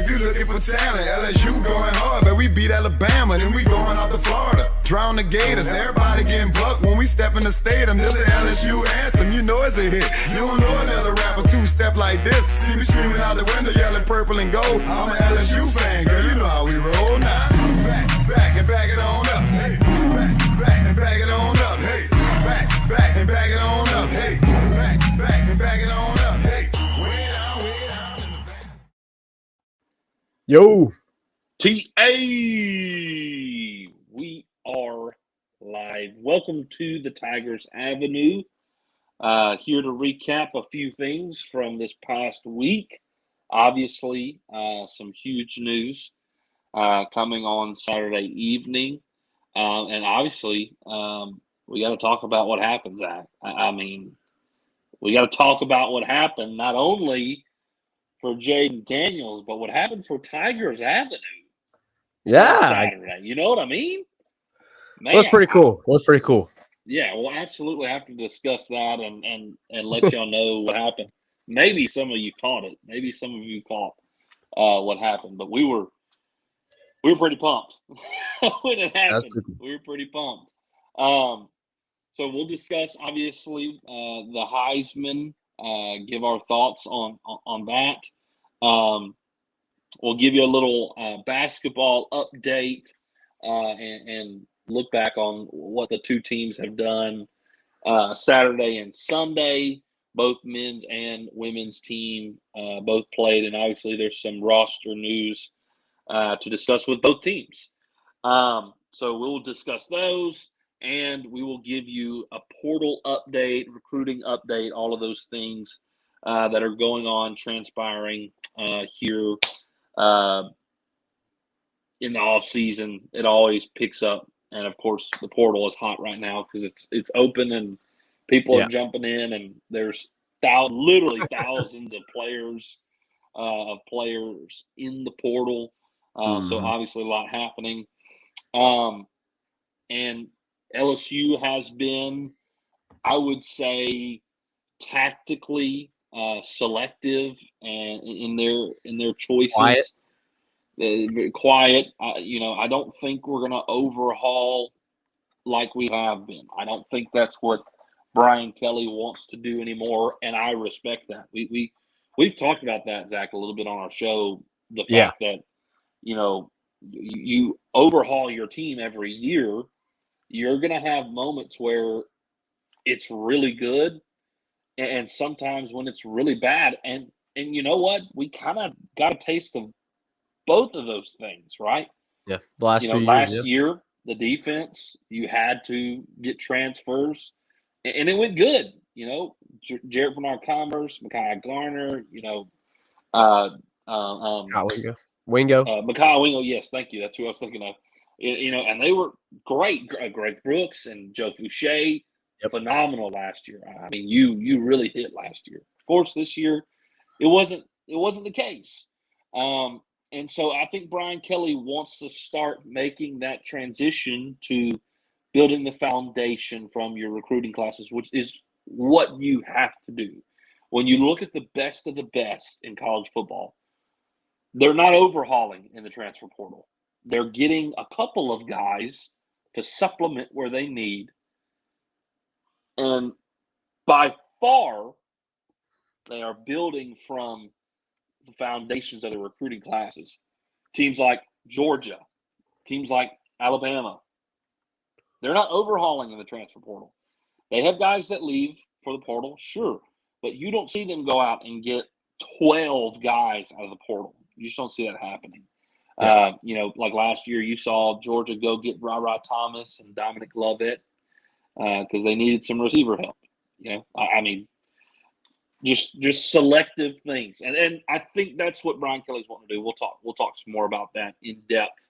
If you looking for talent, LSU going hard, but we beat Alabama, then we going out to Florida. Drown the Gators, everybody getting bucked when we step in the stadium. This the LSU anthem, you know it's a hit. You don't know another rapper two-step like this. See me screaming out the window, yelling purple and gold. I'm an LSU fan, girl, you know how we roll now. Back and back it on up, hey. Back and back it on up, hey. Back and back it on up, hey. Back and back it on up, hey. Way down in the back. Yo. TA, we are live. Welcome to the Tigers Avenue. Here to recap a few things from this past week. Obviously, some huge news coming on Saturday evening. And obviously, we got to talk about what happened, Zach. I mean, we got to talk about what happened, not only for Jayden Daniels, but what happened for Tigers Avenue. Yeah. Saturday. You know what I mean? Man, That's pretty cool. Yeah, we'll absolutely have to discuss that and let y'all know what happened. Maybe some of you caught it. Maybe some of you caught what happened. But we were pretty pumped when it happened. We were pretty pumped. So we'll discuss, obviously, the Heisman, give our thoughts on that. We'll give you a little basketball update and look back on what the two teams have done Saturday and Sunday. Both men's and women's team both played, and obviously there's some roster news to discuss with both teams. So we'll discuss those, and we will give you a portal update, recruiting update, all of those things that are going on, transpiring here in the off season. It always picks up, and of course the portal is hot right now because it's open and people are jumping in, and there's literally thousands of players in the portal. So obviously a lot happening. And LSU has been, I would say, tactically selective and in their choices. Quiet. I don't think we're going to overhaul like we have been. I don't think that's what Brian Kelly wants to do anymore, and I respect that. We've talked about that, Zach, a little bit on our show. The fact that you overhaul your team every year, you're going to have moments where it's really good, and sometimes when it's really bad. And you know what? We kind of got a taste of both of those things, right? Yeah. The last 2 years. Last year, the defense, you had to get transfers, and it went good. Jared Bernard-Commerce, Mekhi Garner, Wingo. Mekhi Wingo, yes, thank you. That's who I was thinking of. And they were great. Greg Brooks and Joe Fouché, phenomenal last year. I mean, you really hit last year. Of course, this year it wasn't the case. And so I think Brian Kelly wants to start making that transition to building the foundation from your recruiting classes, which is what you have to do. When you look at the best of the best in college football, they're not overhauling in the transfer portal. They're getting a couple of guys to supplement where they need. And by far, they are building from the foundations of the recruiting classes. Teams like Georgia, teams like Alabama, they're not overhauling in the transfer portal. They have guys that leave for the portal, sure, but you don't see them go out and get 12 guys out of the portal. You just don't see that happening. Like last year, you saw Georgia go get Ra Thomas and Dominic Lovett because they needed some receiver help. I mean, just selective things, and I think that's what Brian Kelly's wanting to do. We'll talk some more about that in depth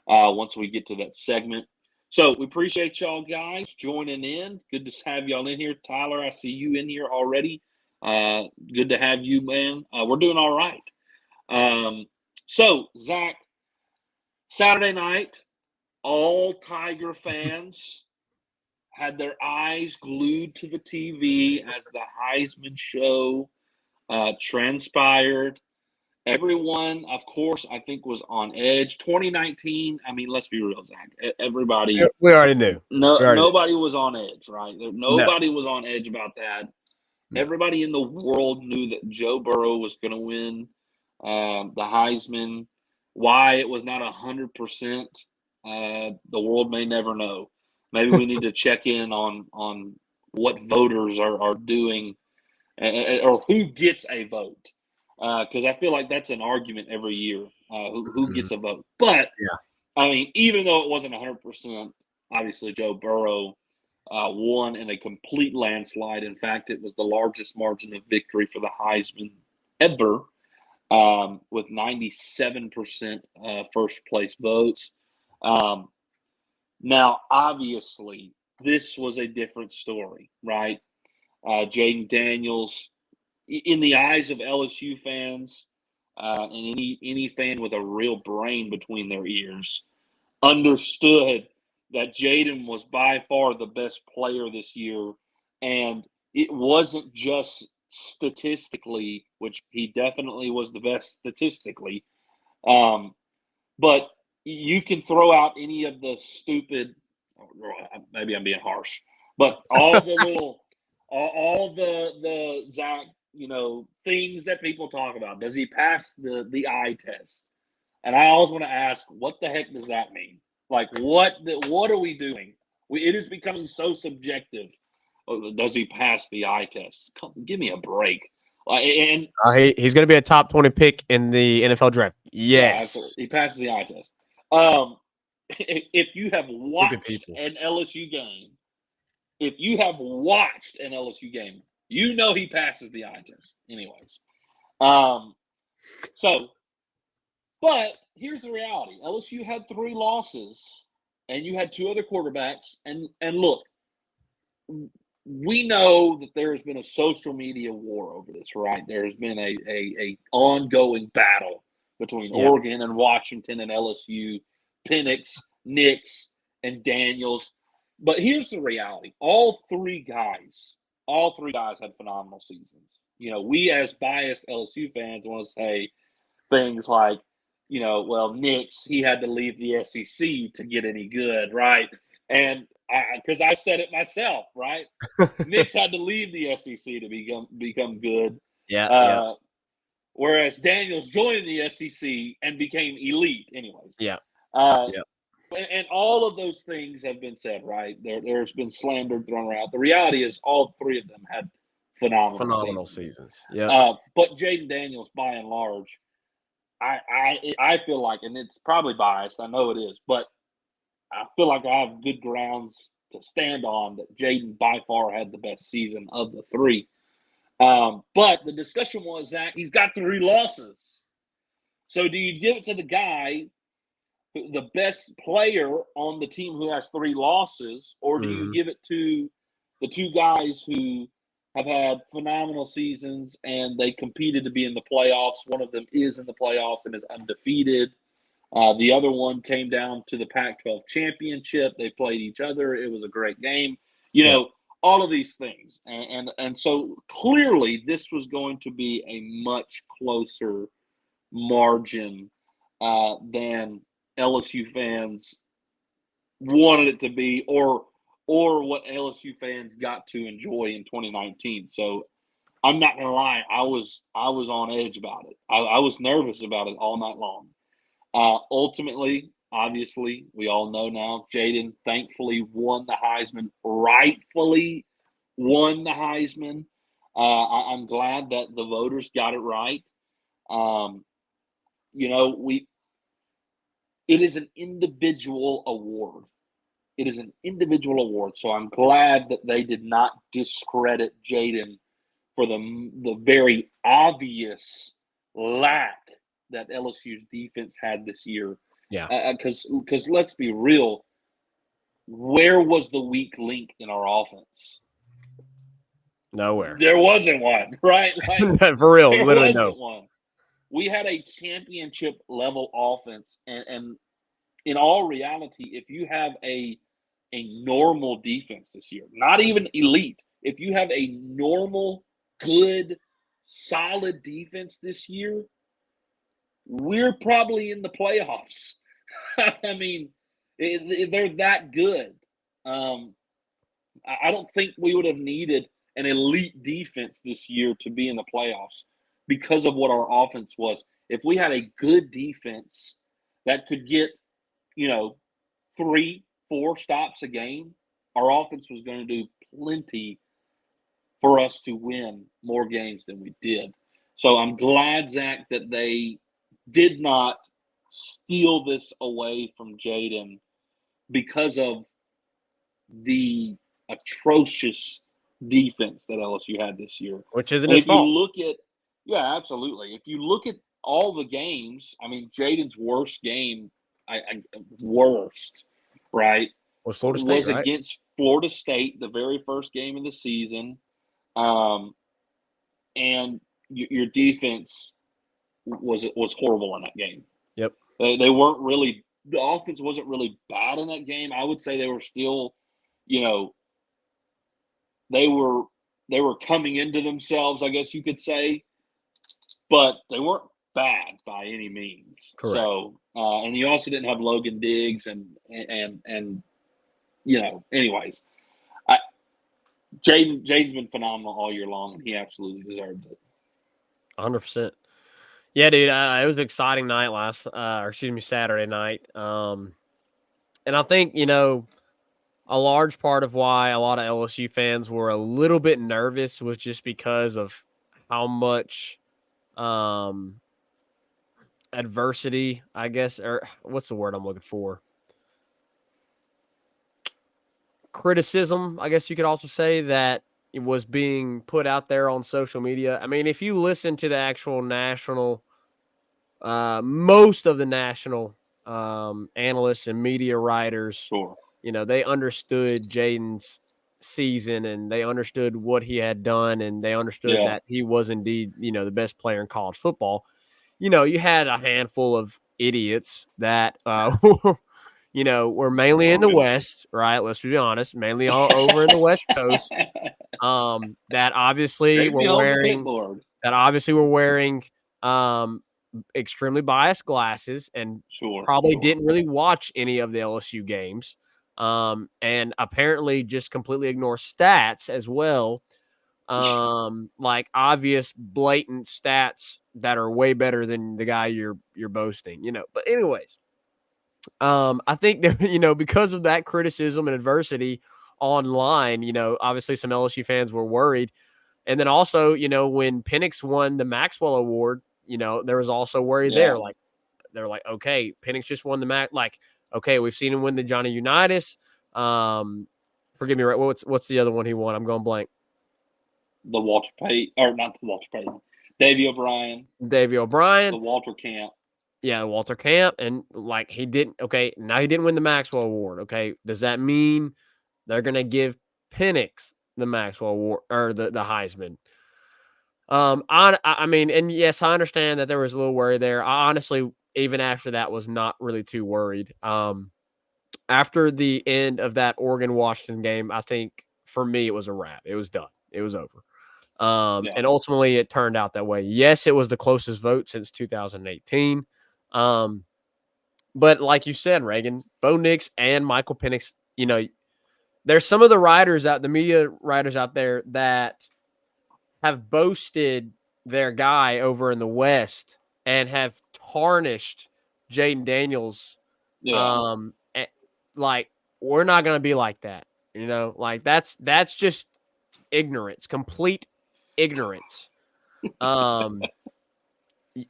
once we get to that segment. So we appreciate y'all guys joining in. Good to have y'all in here. Tyler, I see you in here already. Good to have you, man. We're doing all right. So Zach, Saturday night, all Tiger fans had their eyes glued to the TV as the Heisman show transpired. Everyone, of course, I think was on edge. 2019, I mean, let's be real, Zach. Everybody, We already knew. nobody was on edge, right? No. Nobody was on edge about that. No. Everybody in the world knew that Joe Burrow was going to win the Heisman. Why it was not 100%, the world may never know. Maybe we need to check in on what voters are doing or who gets a vote. Because I feel like that's an argument every year, who gets a vote. But, Yeah. I mean, even though it wasn't 100%, obviously Joe Burrow won in a complete landslide. In fact, it was the largest margin of victory for the Heisman ever, with 97% first place votes. Now, obviously, this was a different story, right? Jayden Daniels, in the eyes of LSU fans and any fan with a real brain between their ears, understood that Jayden was by far the best player this year, and it wasn't just statistically, which he definitely was the best statistically, but you can throw out any of the stupid, maybe I'm being harsh, but all the little, all the Zach, things that people talk about. Does he pass the eye test? And I always want to ask, what the heck does that mean? Like, what are we doing? It is becoming so subjective. Does he pass the eye test? Give me a break. And he's going to be a top 20 pick in the NFL draft. Yes. Yeah, he passes the eye test. If you have watched an LSU game, you know he passes the eye test. Anyways. But here's the reality. LSU had 3 losses, and you had 2 other quarterbacks. And look, we know that there has been a social media war over this, right? There's been a ongoing battle between Oregon and Washington and LSU, Penix, Nix, and Daniels. But here's the reality. All three guys had phenomenal seasons. We as biased LSU fans want to say things like, Nix, he had to leave the SEC to get any good, right? And because I've said it myself, right? Nix had to leave the SEC to become good. Yeah. Whereas Daniels joined the SEC and became elite, anyways. Yeah. And all of those things have been said, right? There's been slander thrown around. The reality is, all 3 of them had phenomenal seasons. Yeah. But Jayden Daniels, by and large, I feel like, and it's probably biased, I know it is, but I feel like I have good grounds to stand on that Jayden by far had the best season of the 3. But the discussion was that he's got 3 losses. So do you give it to the guy, the best player on the team who has 3 losses, or do you give it to the 2 guys who have had phenomenal seasons and they competed to be in the playoffs? One of them is in the playoffs and is undefeated. The other one came down to the Pac-12 championship. They played each other. It was a great game. All of these things. And so clearly this was going to be a much closer margin than LSU fans wanted it to be, or what LSU fans got to enjoy in 2019. So I'm not gonna lie, I was on edge about it. I was nervous about it all night long. Ultimately, obviously, we all know now, Jayden thankfully won the Heisman, rightfully won the Heisman. I'm glad that the voters got it right. It is an individual award. It is an individual award. So I'm glad that they did not discredit Jayden for the very obvious lack that LSU's defense had this year. Yeah. Because let's be real, where was the weak link in our offense? Nowhere. There wasn't one, right? For real, there literally wasn't no. one. We had a championship level offense, and in all reality, if you have a normal defense this year, not even elite, if you have a normal, good, solid defense this year, we're probably in the playoffs. I mean, they're that good. I don't think we would have needed an elite defense this year to be in the playoffs because of what our offense was. If we had a good defense that could get, 3-4 stops a game, our offense was going to do plenty for us to win more games than we did. So I'm glad, Zach, that they did not steal this away from Jayden because of the atrocious defense that LSU had this year. Which isn't And his if you fault. look at, yeah, absolutely. If you look at all the games, I mean, Jayden's worst game, worst, right, Was Florida State, right? against Florida State, the very first game of the season. And your defense was horrible in that game. Yep. They weren't really – the offense wasn't really bad in that game. I would say they were still – they were coming into themselves, I guess you could say, but they weren't bad by any means. Correct. So, and you also didn't have Logan Diggs and anyways, Jayden's been phenomenal all year long, and he absolutely deserved it. 100%. Yeah, dude, it was an exciting night Saturday night. And I think, a large part of why a lot of LSU fans were a little bit nervous was just because of how much adversity, I guess, or what's the word I'm looking for? Criticism, I guess you could also say, that it was being put out there on social media. I mean, if you listen to the actual national, most of the national analysts and media writers, Sure. They understood Jayden's season and they understood what he had done and they understood that he was indeed, the best player in college football. You had a handful of idiots that, were mainly in the West, right? Let's be honest, mainly all over in the West Coast, that obviously were wearing extremely biased glasses and probably didn't really watch any of the LSU games. And apparently just completely ignore stats as well. Like obvious blatant stats that are way better than the guy you're boasting, but anyways, I think that, because of that criticism and adversity online, obviously some LSU fans were worried. And then also, when Penix won the Maxwell Award, there was also worry there. Like, they're like, okay, Penix just won the okay, we've seen him win the Johnny Unitas. Forgive me, right? What's the other one he won? I'm going blank. The Walter Payton, or not the Walter Payton, Davey O'Brien. The Walter Camp. Yeah, Walter Camp. And like he didn't win the Maxwell Award. Okay. Does that mean they're gonna give Penix the Maxwell Award or the Heisman? I mean, and yes, I understand that there was a little worry there. I honestly, even after that, was not really too worried. After the end of that Oregon-Washington game, I think for me it was a wrap. It was done. It was over. And ultimately it turned out that way. Yes, it was the closest vote since 2018. But like you said, Reagan, Bo Nix and Michael Penix, there's some of the media writers out there that have boasted their guy over in the West and have tarnished Jayden Daniels. Like, we're not going to be like that. Like that's just ignorance, complete ignorance.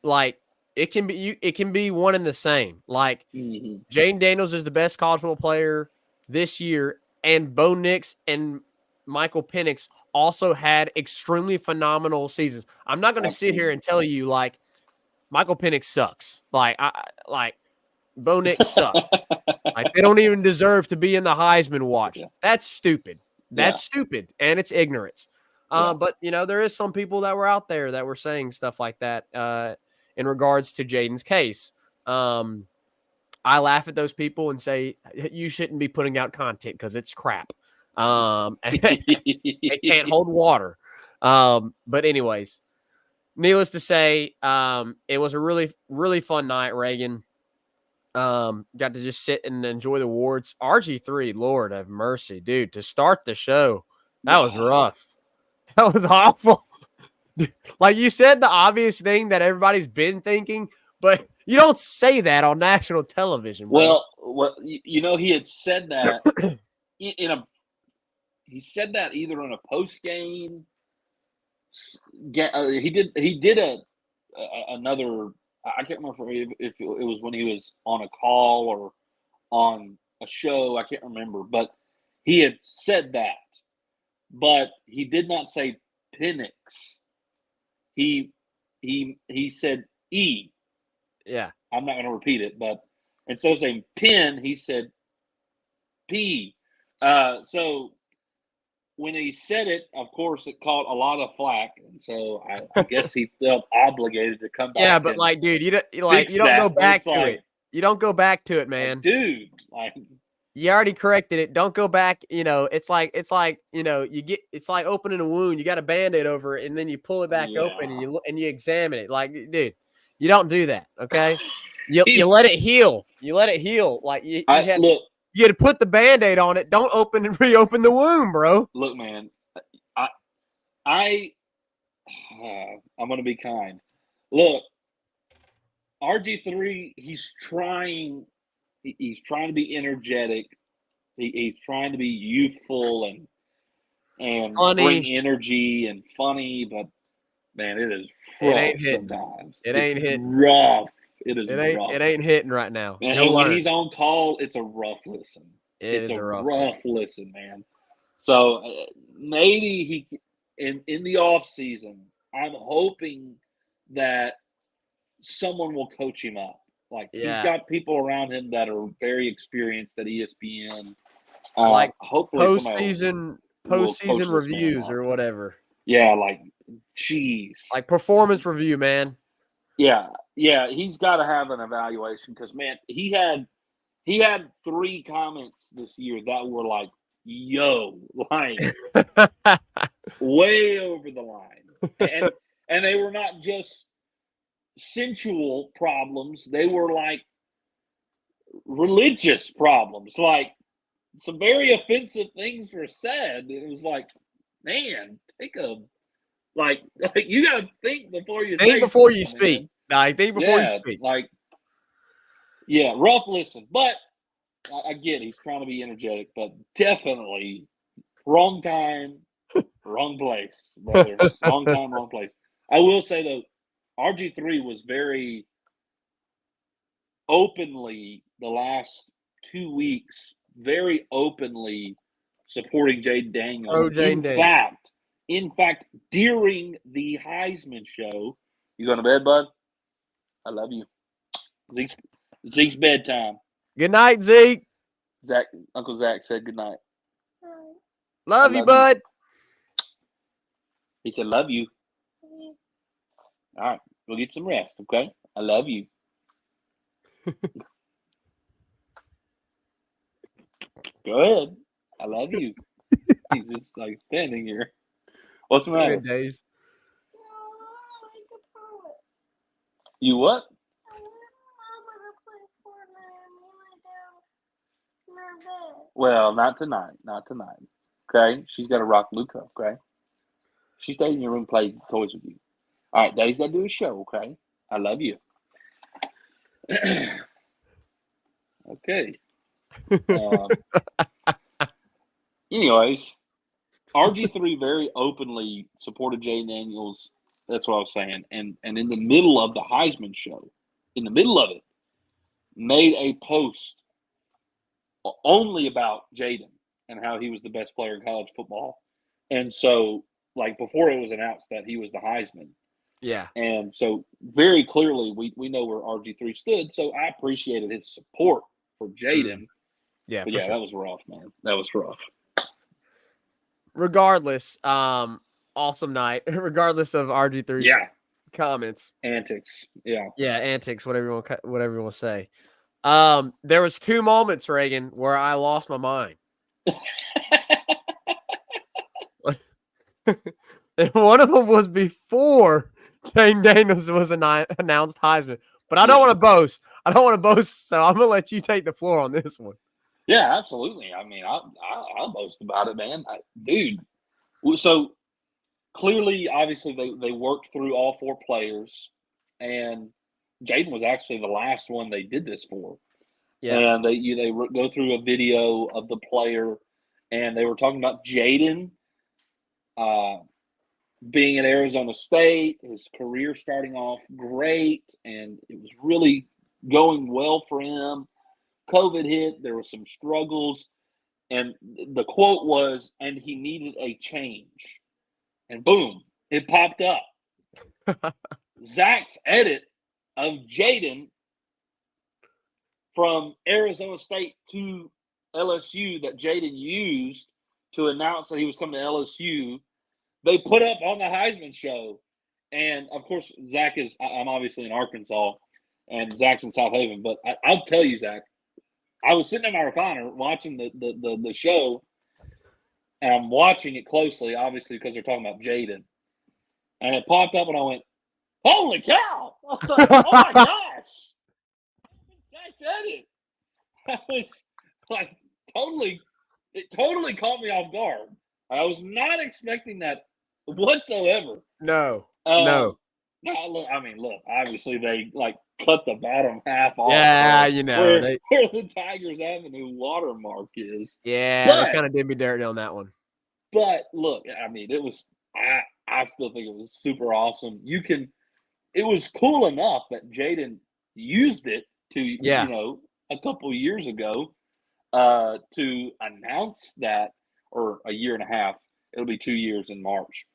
Like it can be one and the same. Like Jayden Daniels is the best college football player this year, and Bo Nix and Michael Penix also had extremely phenomenal seasons. I'm not going to sit here and tell you like Michael Penix sucks. Like Bo Nix sucks. Like they don't even deserve to be in the Heisman watch. That's stupid. That's stupid, and it's ignorance. But there is some people that were out there that were saying stuff like that in regards to Jayden's case. I laugh at those people and say you shouldn't be putting out content because it's crap. It can't hold water. But anyways, needless to say, it was a really, really fun night, Reagan. Got to just sit and enjoy the awards. RG3, Lord have mercy, dude, to start the show. That was rough. That was awful. Like you said, the obvious thing that everybody's been thinking, but you don't say that on national television, bro. Well, he had said that he said that either in a post game. He did another. I can't remember if it was when he was on a call or on a show. I can't remember, but he had said that, but he did not say Penix. He said E. Yeah. I'm not going to repeat it, but instead of saying pin, he said P. So when he said it, of course, it caught a lot of flack, and so I guess he felt obligated to come back. Yeah, but like, dude, you don't go back to it. You don't go back to it, man. Dude, you already corrected it. Don't go back. It's like it's like opening a wound. You got a Band-Aid over it, and then you pull it back open and you examine it. Like, dude, you don't do that. Okay, you let it heal. You let it heal. Like you had to put the Band-Aid on it. Don't open and reopen the wound, bro. Look, man, I'm gonna be kind. Look, RG3, he's trying to be energetic. He's trying to be youthful and funny. Bring energy and funny, but man, it is rough sometimes. It ain't hitting. Rough. It is rough. It ain't hitting right now. And when he's on call, it's a rough listen. It's a rough listen, man. So maybe he in the off season, I'm hoping that someone will coach him up. Like he's got people around him that are very experienced at ESPN. Like hopefully postseason reviews or whatever. Yeah, like geez. Like performance review, man. Yeah, he's got to have an evaluation because man, he had 3 comments this year that were like, "Yo," like way over the line, and they were not just sensual problems; they were like religious problems. Like some very offensive things were said. It was like, man, take a like you got to think before you think before you speak. Like think before you speak. Like rough listen, but I get he's trying to be energetic, but definitely wrong time, wrong place, brother. Wrong time, wrong place. I will say though, RG3 was very openly the last 2 weeks, very openly supporting Jayden Daniels. In fact, during the Heisman show, you going to bed, bud? I love you. Zeke's bedtime. Good night, Zeke. Uncle Zach said good night. Love you, bud. He said, love you. All right, we'll get some rest, okay? I love you. Go ahead. I love you. He's just like standing here. What's the matter? Good days. You what? Well, not tonight. Not tonight. Okay? She's got to rock Luca, okay? She stays in your room, play toys with you. All right, Daddy's got to do a show, okay? I love you. Okay. Anyways, RG3 very openly supported Jayden Daniels. That's what I was saying. And in the middle of the Heisman show, in the middle of it, made a post only about Jayden and how he was the best player in college football. And so, like, before it was announced that he was the Heisman. Yeah. And so, very clearly, we know where RG3 stood. So, I appreciated his support for Jayden. Yeah, but yeah, that was rough, man. That was rough. Regardless, awesome night. Regardless of RG3's comments, antics, antics, whatever you want to say. There was 2 moments, Reagan, where I lost my mind. And one of them was before Jayden Daniels was announced Heisman. But I don't want to boast. So I'm gonna let you take the floor on this one. Yeah, absolutely. I mean, I'll boast about it, man. Dude, so clearly, obviously, they worked through all 4 players, and Jayden was actually the last one they did this for. Yeah. And they go through a video of the player, and they were talking about Jayden being at Arizona State, his career starting off great, and it was really going well for him. COVID hit, there were some struggles, and the quote was, and he needed a change. And boom, it popped up. Zach's edit of Jayden from Arizona State to LSU that Jayden used to announce that he was coming to LSU, they put up on the Heisman show. And of course, I'm obviously in Arkansas and Zach's in South Haven, but I'll tell you, Zach, I was sitting in my recliner watching the show, and I'm watching it closely, obviously, because they're talking about Jayden. And it popped up, and I went, holy cow! I was like, oh my gosh! Zach said it. I was like, it totally caught me off guard. I was not expecting that whatsoever. No. No, look, obviously they cut the bottom half off. Yeah, where the Tigers Avenue watermark is. Yeah, they kind of did me dirty on that one. But look, I mean, it was. I still think it was super awesome. It was cool enough that Jayden used it to, a couple of years ago, to announce that, or a year and a half. It'll be 2 years in March.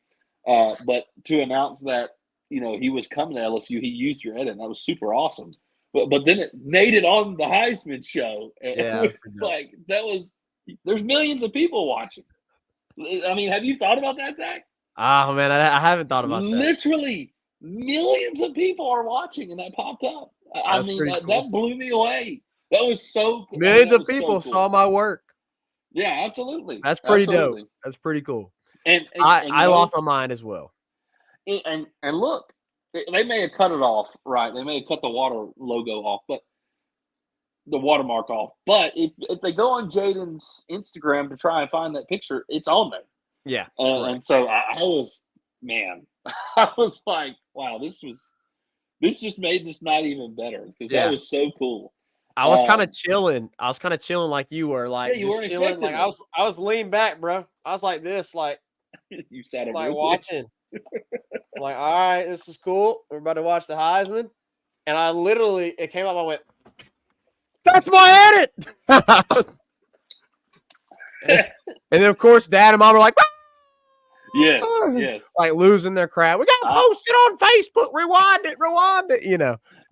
But to announce that, he was coming to LSU, he used your edit, and that was super awesome. But then it made it on the Heisman show. Yeah, there's millions of people watching. I mean, have you thought about that, Zach? Oh man, I haven't thought about that. Literally, millions of people are watching, and that popped up. That blew me away. That was so cool. Millions of people saw my work. Yeah, absolutely. That's pretty dope. That's pretty cool. And I lost my mind as well. And look, they may have cut it off, right? They may have cut the water logo off, but the watermark off. But if they go on Jayden's Instagram to try and find that picture, it's on there. Yeah. And so I was like, wow, this just made this night even better, because that was so cool. I was kind of chilling. I was kind of chilling like you were, like just chilling. Like I was leaning back, bro. I was like this, like you sat like watching. Like, all right, this is cool. We're about to watch the Heisman, and I literally, it came up. I went, "That's my edit." and then of course, Dad and Mom were like, "Ah!" Yes, like losing their crap. We gotta post it on Facebook. Rewind it.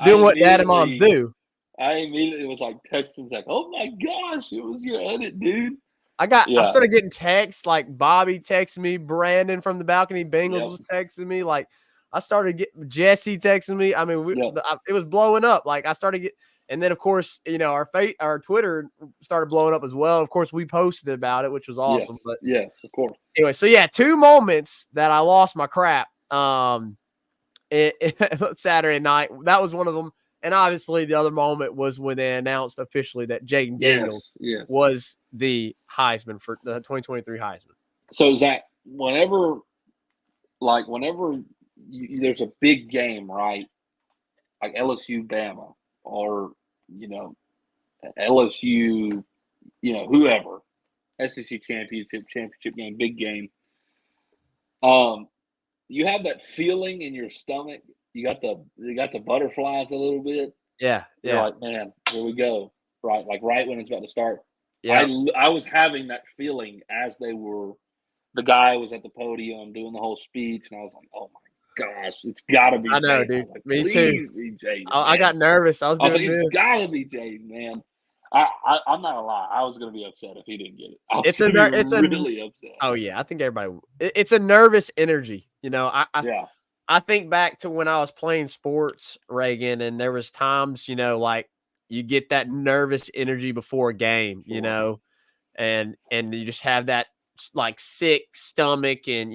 Doing what Dad and Moms do. I immediately was like texting, like, "Oh my gosh, it was your edit, dude!" I started getting texts, like Bobby texted me, Brandon from the Balcony Bengals was texting me, like I started getting Jesse texting me. I mean, it was blowing up. Like I started getting, and then of course, our Twitter started blowing up as well. Of course, we posted about it, which was awesome. Yes, of course. Anyway, so yeah, 2 moments that I lost my crap. Saturday night, that was one of them. And obviously, the other moment was when they announced officially that Jayden Daniels was the Heisman for the 2023 Heisman. So, Zach, whenever there's a big game, right, like LSU, Bama, or, LSU, whoever, SEC championship game, big game, you have that feeling in your stomach. You got the butterflies a little bit. Yeah. You're like, man, here we go. Right. Like right when it's about to start. Yeah. I was having that feeling as the guy was at the podium doing the whole speech, and I was like, oh my gosh, it's gotta be Jayden. I know, dude. Like, me too. Be Jayden, I got nervous. I was like, it's gotta be Jayden, man. I'm not gonna lie. I was gonna be upset if he didn't get it. I was really upset. Oh yeah, I think everybody. It's a nervous energy. I think back to when I was playing sports, Reagan, and there was times, like you get that nervous energy before a game, and you just have that like sick stomach, and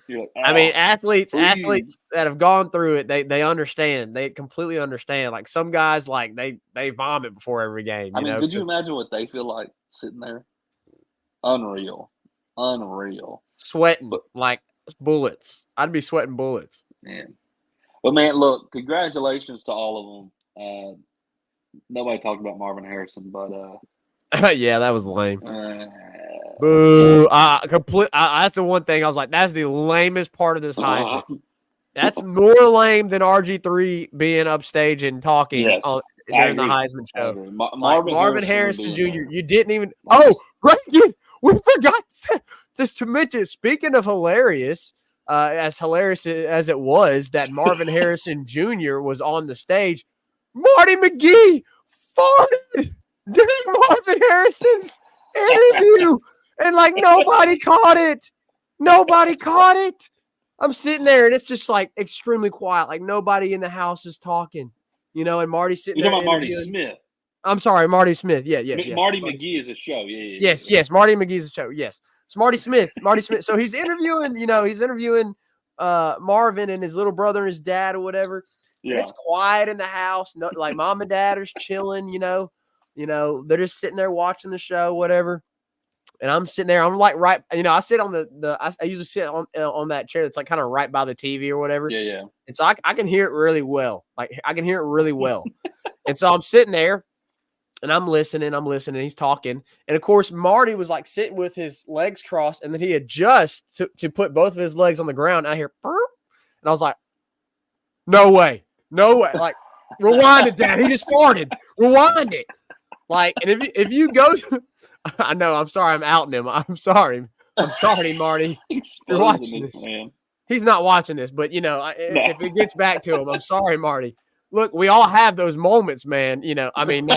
You're like, I mean, athletes breathe. that have gone through it, they understand. They completely understand. Like some guys, like they vomit before every game. I mean, could you imagine what they feel like sitting there? Unreal. Sweating But like bullets. I'd be sweating bullets. man, look, congratulations to all of them. Nobody talked about Marvin Harrison, but Yeah, that was lame. uh, Boo! That's the one thing I was like, that's the lamest part of this Heisman. That's more lame than RG3 being upstage and talking yes, during the Heisman I show. agree. Marvin Harrison Jr. There. You didn't even. Oh, right! We forgot just to mention. Speaking of hilarious as it was that Marvin Harrison Jr. was on the stage, Marty McGee farted during Marvin Harrison's interview, and like nobody caught it. Nobody caught it. I'm sitting there, and it's just like extremely quiet. Like nobody in the house is talking, and Marty's sitting You're there. talking about Marty Smith. I'm sorry, Marty Smith. Yeah, yes. Marty McGee is a show. Yes. Marty McGee's a show. Yes. It's Marty Smith. So he's interviewing, Marvin and his little brother and his dad or whatever. Yeah. And it's quiet in the house. No, like mom and dad are chilling, they're just sitting there watching the show, whatever. And I'm sitting there. I'm like right, I sit on I usually sit on that chair that's like kind of right by the TV or whatever. Yeah. And so I can hear it really well. Like I can hear it really well. And so I'm sitting there and I'm listening. He's talking. And of course, Marty was like sitting with his legs crossed, and then he adjusts to put both of his legs on the ground. And I hear, burp. And I was like, no way. Like, rewind it, Dad. He just farted. Rewind it. Like, and if you go I know, I'm sorry, I'm outing him. I'm sorry, Marty. You're watching this. Man. He's not watching this, but if it gets back to him, I'm sorry, Marty. Look, we all have those moments, man. I mean,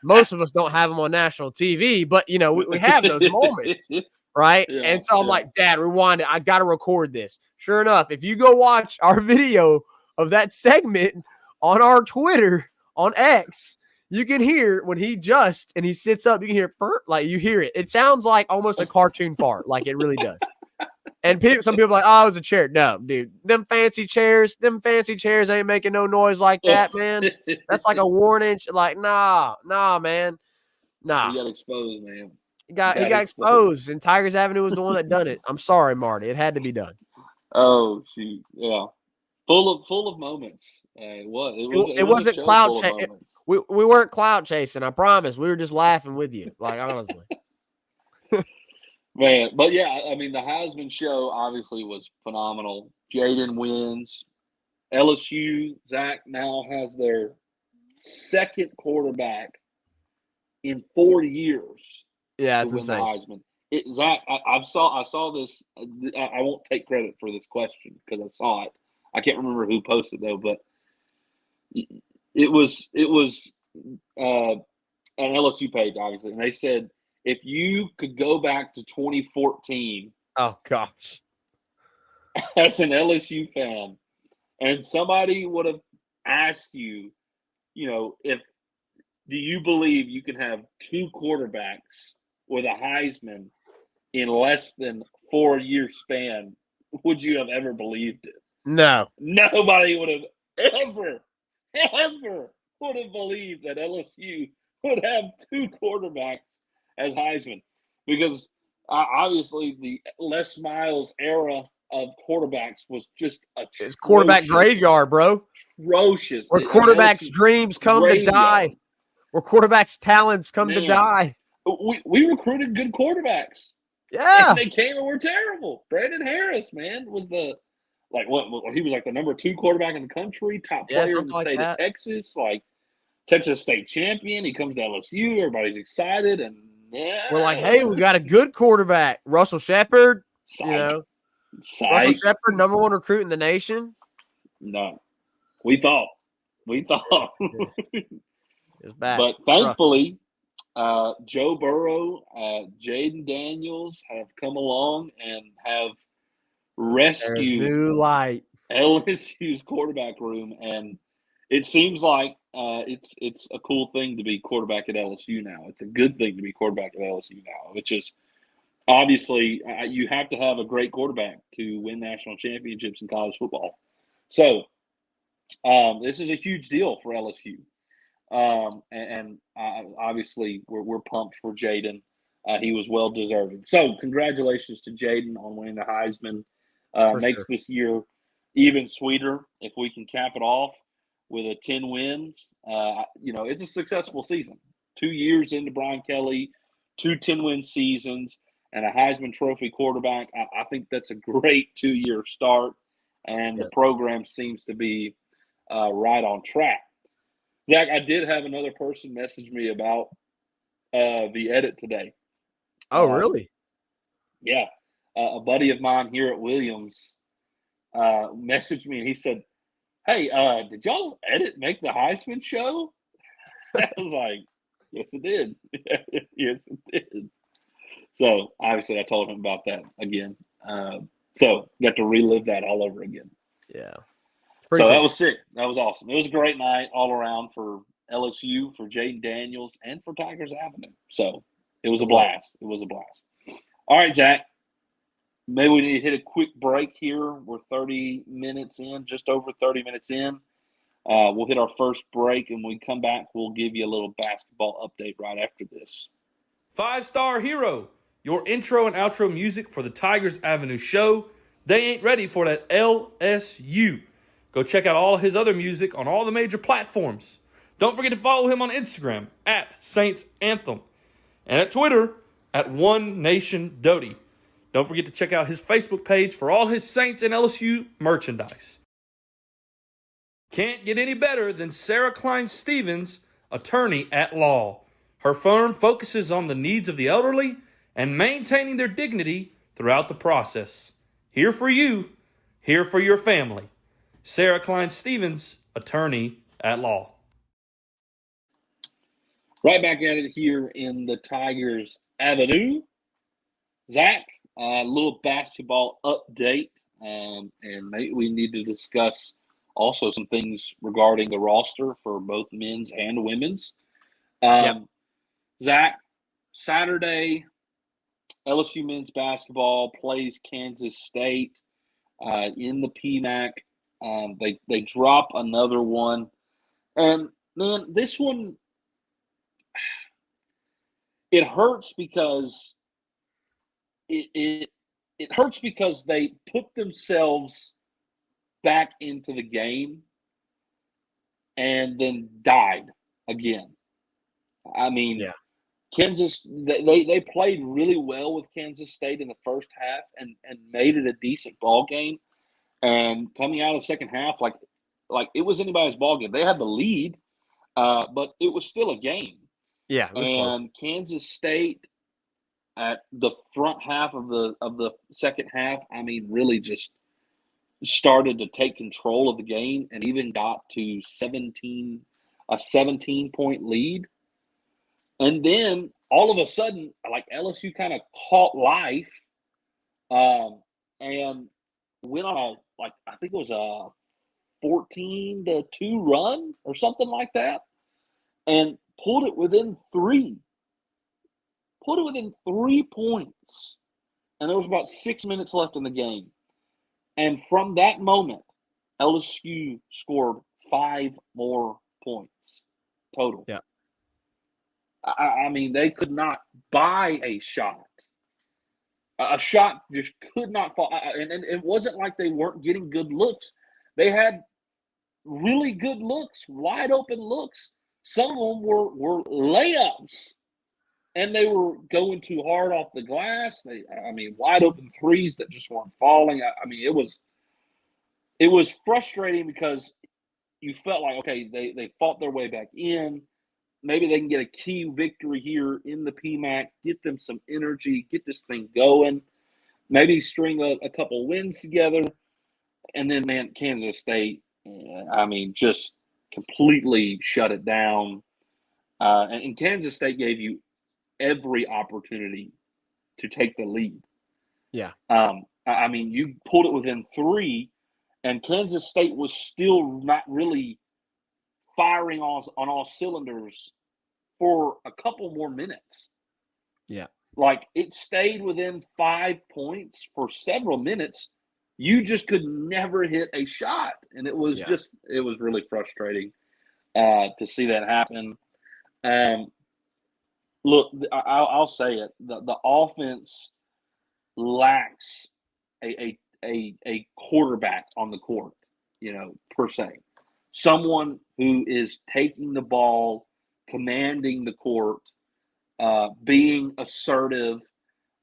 most of us don't have them on national TV, but we have those moments, right? Yeah, and so I'm like, Dad, rewind it. I got to record this. Sure enough, if you go watch our video of that segment on our Twitter on X, you can hear when he adjusts and he sits up, you can hear burp, like you hear it. It sounds like almost a cartoon fart, like it really does. And some people are like, oh, it was a chair. No, dude, them fancy chairs ain't making no noise like that, man. That's like a warning. Like, nah, man. Nah. He got exposed, man. He got exposed, and Tigers Avenue was the one that done it. I'm sorry, Marty. It had to be done. Oh, shoot. Yeah. Full of moments. It wasn't cloud chasing. We weren't cloud chasing. I promise. We were just laughing with you. Like, honestly. Man, but yeah, I mean, the Heisman show obviously was phenomenal. Jayden wins. LSU, Zach, now has their second quarterback in 4 years. Yeah, it's insane. The Heisman. Zach, I saw this. I won't take credit for this question because I saw it. I can't remember who posted though, but it was an LSU page, obviously, and they said, if you could go back to 2014, oh gosh, as an LSU fan, and somebody would have asked you, do you believe you can have two quarterbacks with a Heisman in less than 4 year span? Would you have ever believed it? No. Nobody would have ever would have believed that LSU would have two quarterbacks as Heisman, because obviously the Les Miles era of quarterbacks was just it's quarterback graveyard, bro. Atrocious. Where quarterbacks' dreams come to die. Where quarterbacks' talents come to die. We recruited good quarterbacks. Yeah. And they came and were terrible. Brandon Harris, man, was he was like the number 2 quarterback in the country, top player in the state of Texas, like Texas state champion. He comes to LSU, everybody's excited, and we're like, hey, we got a good quarterback. Russell Shepard, Russell Shepard, number 1 recruit in the nation. No. We thought. It's bad. But thankfully, Joe Burrow, Jayden Daniels have come along and have rescued new light LSU's quarterback room, and it seems like it's a cool thing to be quarterback at LSU now. It's a good thing to be quarterback at LSU now, which is obviously, you have to have a great quarterback to win national championships in college football. So this is a huge deal for LSU. And obviously, we're pumped for Jayden. He was well deserving. So congratulations to Jayden on winning the Heisman. Makes sure. this year even sweeter if we can cap it off with a 10 wins. It's a successful season. 2 years into Brian Kelly, 2 10-win seasons, and a Heisman Trophy quarterback. I think that's a great 2-year start, and the program seems to be right on track. Zach, I did have another person message me about the edit today. Oh, really? Yeah. A buddy of mine here at Williams messaged me, and he said, "Hey, did y'all's edit make the Heisman show?" I was like, "Yes, it did." Yes, it did. So, obviously, I told him about that again. So, got to relive that all over again. Yeah. So, that was sick. That was awesome. It was a great night all around for LSU, for Jayden Daniels, and for Tigers Avenue. So, it was a blast. It was a blast. All right, Zach. Maybe we need to hit a quick break here. We're 30 minutes in, just over 30 minutes in. We'll hit our first break, and when we come back, we'll give you a little basketball update right after this. 5-Star Hero, your intro and outro music for the Tigers Avenue show. They ain't ready for that LSU. Go check out all his other music on all the major platforms. Don't forget to follow him on Instagram at Saints Anthem and at Twitter at One Nation Doty. Don't forget to check out his Facebook page for all his Saints and LSU merchandise. Can't get any better than Sarah Klein Stevens, attorney at law. Her firm focuses on the needs of the elderly and maintaining their dignity throughout the process. Here for you, here for your family. Sarah Klein Stevens, attorney at law. Right back at it here in the Tigers Avenue. Zach, a little basketball update, and we need to discuss also some things regarding the roster for both men's and women's. Zach, Saturday, LSU men's basketball plays Kansas State in the PMAC. They drop another one, and man, this one it hurts because it hurts because they put themselves back into the game and then died again. I mean, Kansas, they played really well with Kansas State in the first half and made it a decent ball game. And coming out of the second half, like it was anybody's ball game. They had the lead, but it was still a game. Yeah, it was close. Kansas State at the front half of the second half, I mean, really just started to take control of the game and even got to a 17-point lead. And then all of a sudden, like LSU kind of caught life and went on I think it was a 14-2 run or something like that, and pulled it within 3. Put it within 3 points. And there was about 6 minutes left in the game. And from that moment, LSU scored 5 more points total. Yeah. I mean, they could not buy a shot. A shot just could not fall. And it wasn't like they weren't getting good looks. They had really good looks, wide open looks. Some of them were layups. And they were going too hard off the glass. Wide open threes that just weren't falling. It was frustrating because you felt like, okay, they fought their way back in. Maybe they can get a key victory here in the PMAC, get them some energy, get this thing going, maybe string a couple wins together. And then, man, Kansas State, just completely shut it down. And Kansas State gave you every opportunity to take the lead. Yeah. You pulled it within 3, and Kansas State was still not really firing on all cylinders for a couple more minutes. Yeah. Like, it stayed within 5 points for several minutes. You just could never hit a shot. And it was it was really frustrating to see that happen. Look, I'll say it. The offense lacks a quarterback on the court, per se. Someone who is taking the ball, commanding the court, being assertive,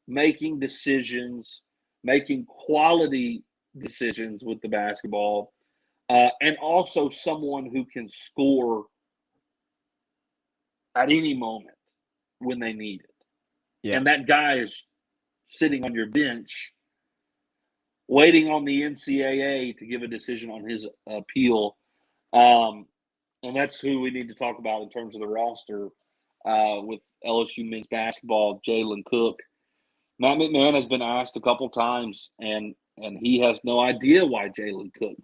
making decisions, making quality decisions with the basketball, and also someone who can score at any moment when they need it. Yeah. And that guy is sitting on your bench waiting on the NCAA to give a decision on his appeal. And that's who we need to talk about in terms of the roster with LSU men's basketball, Jaylen Cook. Matt McMahon has been asked a couple times, and he has no idea why Jaylen Cook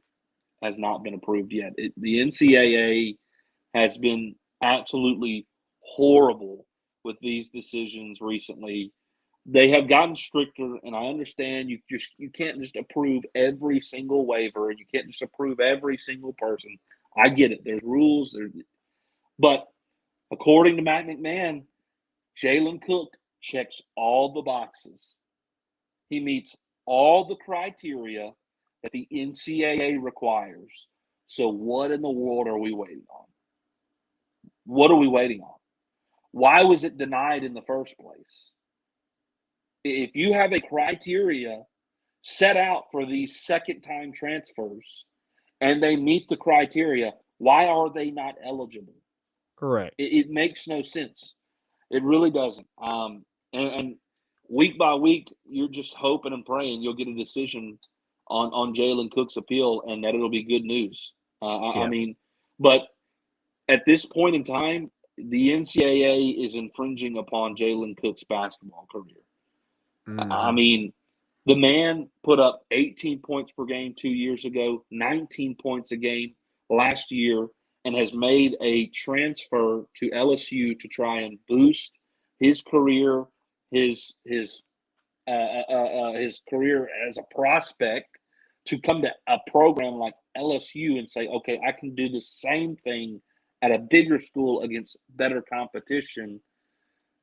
has not been approved yet. The NCAA has been absolutely horrible with these decisions recently. They have gotten stricter, and I understand you can't just approve every single waiver, and you can't just approve every single person. I get it. There's rules. But according to Matt McMahon, Jaylen Cook checks all the boxes. He meets all the criteria that the NCAA requires. So what in the world are we waiting on? What are we waiting on? Why was it denied in the first place? If you have a criteria set out for these second-time transfers and they meet the criteria, why are they not eligible? Correct. It makes no sense. It really doesn't. And week by week, you're just hoping and praying you'll get a decision on Jaylen Cook's appeal and that it'll be good news. I mean, but at this point in time, the NCAA is infringing upon Jaylen Cook's basketball career. I mean, the man put up 18 points per game 2 years ago, 19 points a game last year, and has made a transfer to LSU to try and boost his career, his career as a prospect, to come to a program like LSU and say, okay, I can do the same thing at a bigger school against better competition.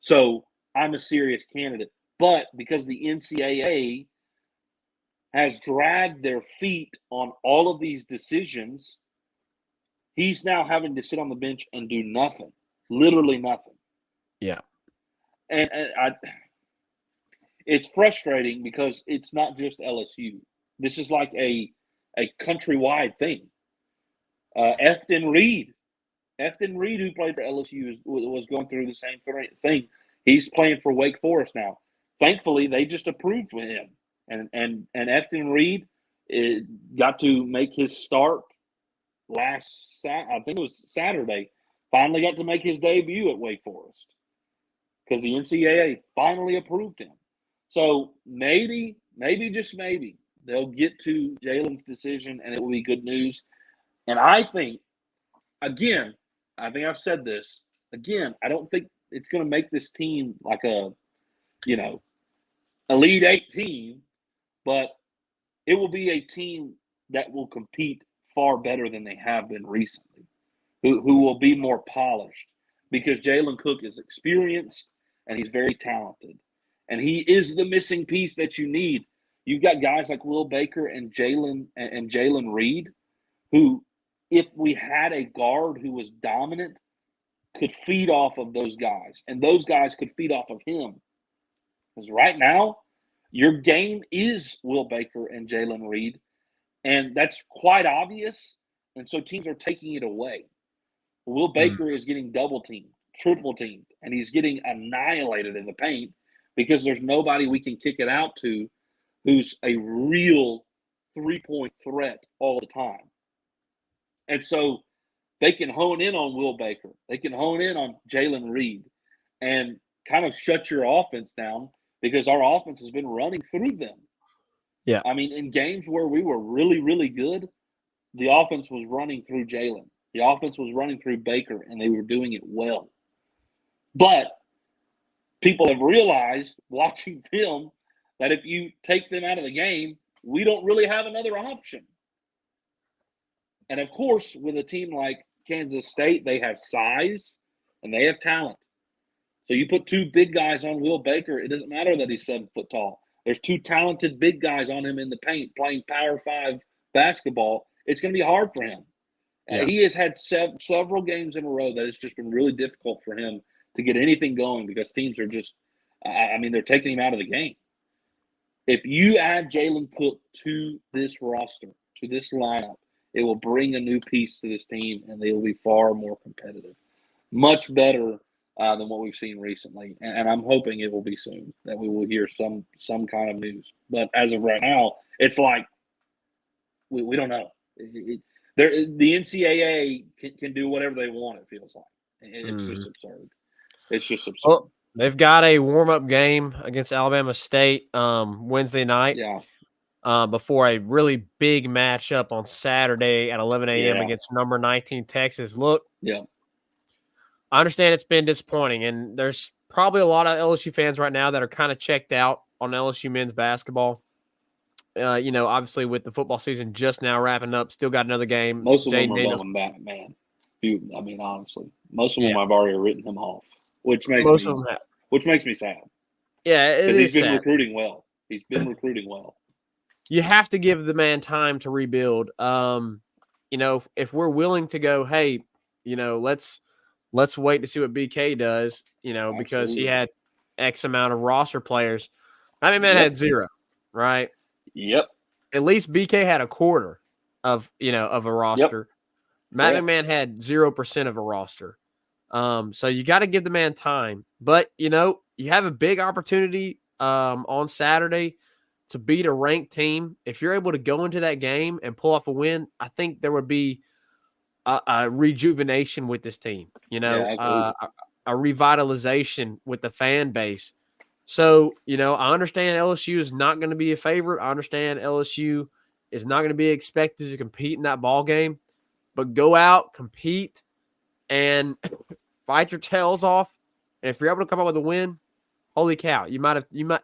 So I'm a serious candidate. But because the NCAA has dragged their feet on all of these decisions, he's now having to sit on the bench and do nothing, literally nothing. Yeah. And it's frustrating because it's not just LSU. This is like a countrywide thing. Efton Reed, who played for LSU, was going through the same thing. He's playing for Wake Forest now. Thankfully, they just approved with him. And Efton Reed got to make his start I think it was Saturday. Finally got to make his debut at Wake Forest because the NCAA finally approved him. So maybe, just maybe, they'll get to Jaylen's decision and it will be good news. And I think I've said this. Again, I don't think it's going to make this team like a, Elite Eight team, but it will be a team that will compete far better than they have been recently, who will be more polished because Jaylen Cook is experienced and he's very talented. And he is the missing piece that you need. You've got guys like Will Baker and Jaylen Reed, who, if we had a guard who was dominant, could feed off of those guys, and those guys could feed off of him. Because right now, your game is Will Baker and Jaylen Reed, and that's quite obvious, and so teams are taking it away. Will Baker is getting double-teamed, triple-teamed, and he's getting annihilated in the paint because there's nobody we can kick it out to who's a real three-point threat all the time. And so they can hone in on Will Baker. They can hone in on Jaylen Reed and kind of shut your offense down because our offense has been running through them. Yeah. I mean, in games where we were really, really good, the offense was running through Jaylen. The offense was running through Baker, and they were doing it well. But people have realized watching film that if you take them out of the game, we don't really have another option. And of course, with a team like Kansas State, they have size and they have talent. So you put two big guys on Will Baker, it doesn't matter that he's 7 foot tall. There's two talented big guys on him in the paint playing Power 5 basketball. It's going to be hard for him. Yeah. He has had several games in a row that it's just been really difficult for him to get anything going because teams are just, they're taking him out of the game. If you add Jalen Cook to this roster, to this lineup, it will bring a new piece to this team, and they will be far more competitive. Much better than what we've seen recently. And I'm hoping it will be soon that we will hear some kind of news. But as of right now, it's like we don't know. The NCAA can do whatever they want, it feels like. It's just absurd. It's just absurd. Well, they've got a warm-up game against Alabama State Wednesday night. Yeah. Before a really big matchup on Saturday at 11 a.m. against number 19 Texas. Look, I understand it's been disappointing, and there's probably a lot of LSU fans right now that are kind of checked out on LSU men's basketball. Obviously with the football season just now wrapping up, still got another game. Most of them Jayden are going back, man. Honestly, most of them I've already written him off, which makes me sad. Yeah, because he's been recruiting well. He's been recruiting well. You have to give the man time to rebuild. If we're willing to go, hey, let's wait to see what BK does, Absolutely. because he had X amount of roster players. Man had 0, right? Yep. At least BK had a quarter of a roster. Matt McMahon had 0% of a roster. So you got to give the man time. But, you have a big opportunity on Saturday to beat a ranked team. If you're able to go into that game and pull off a win, I think there would be a rejuvenation with this team, a revitalization with the fan base. So, I understand LSU is not going to be a favorite. I understand LSU is not going to be expected to compete in that ball game, but go out, compete, and fight your tails off. And if you're able to come up with a win, holy cow,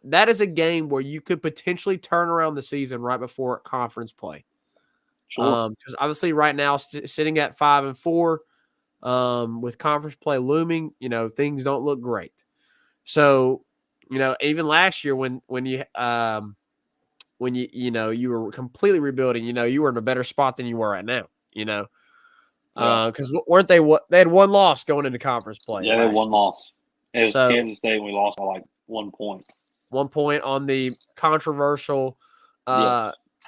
that is a game where you could potentially turn around the season right before conference play. Sure. Because obviously right now sitting at 5-4, with conference play looming, things don't look great. So, even last year when you were completely rebuilding, you were in a better spot than you were right now, because weren't they had one loss going into conference play? Yeah, they had one loss. It was Kansas State, and we lost by like 1 point. 1 point on the controversial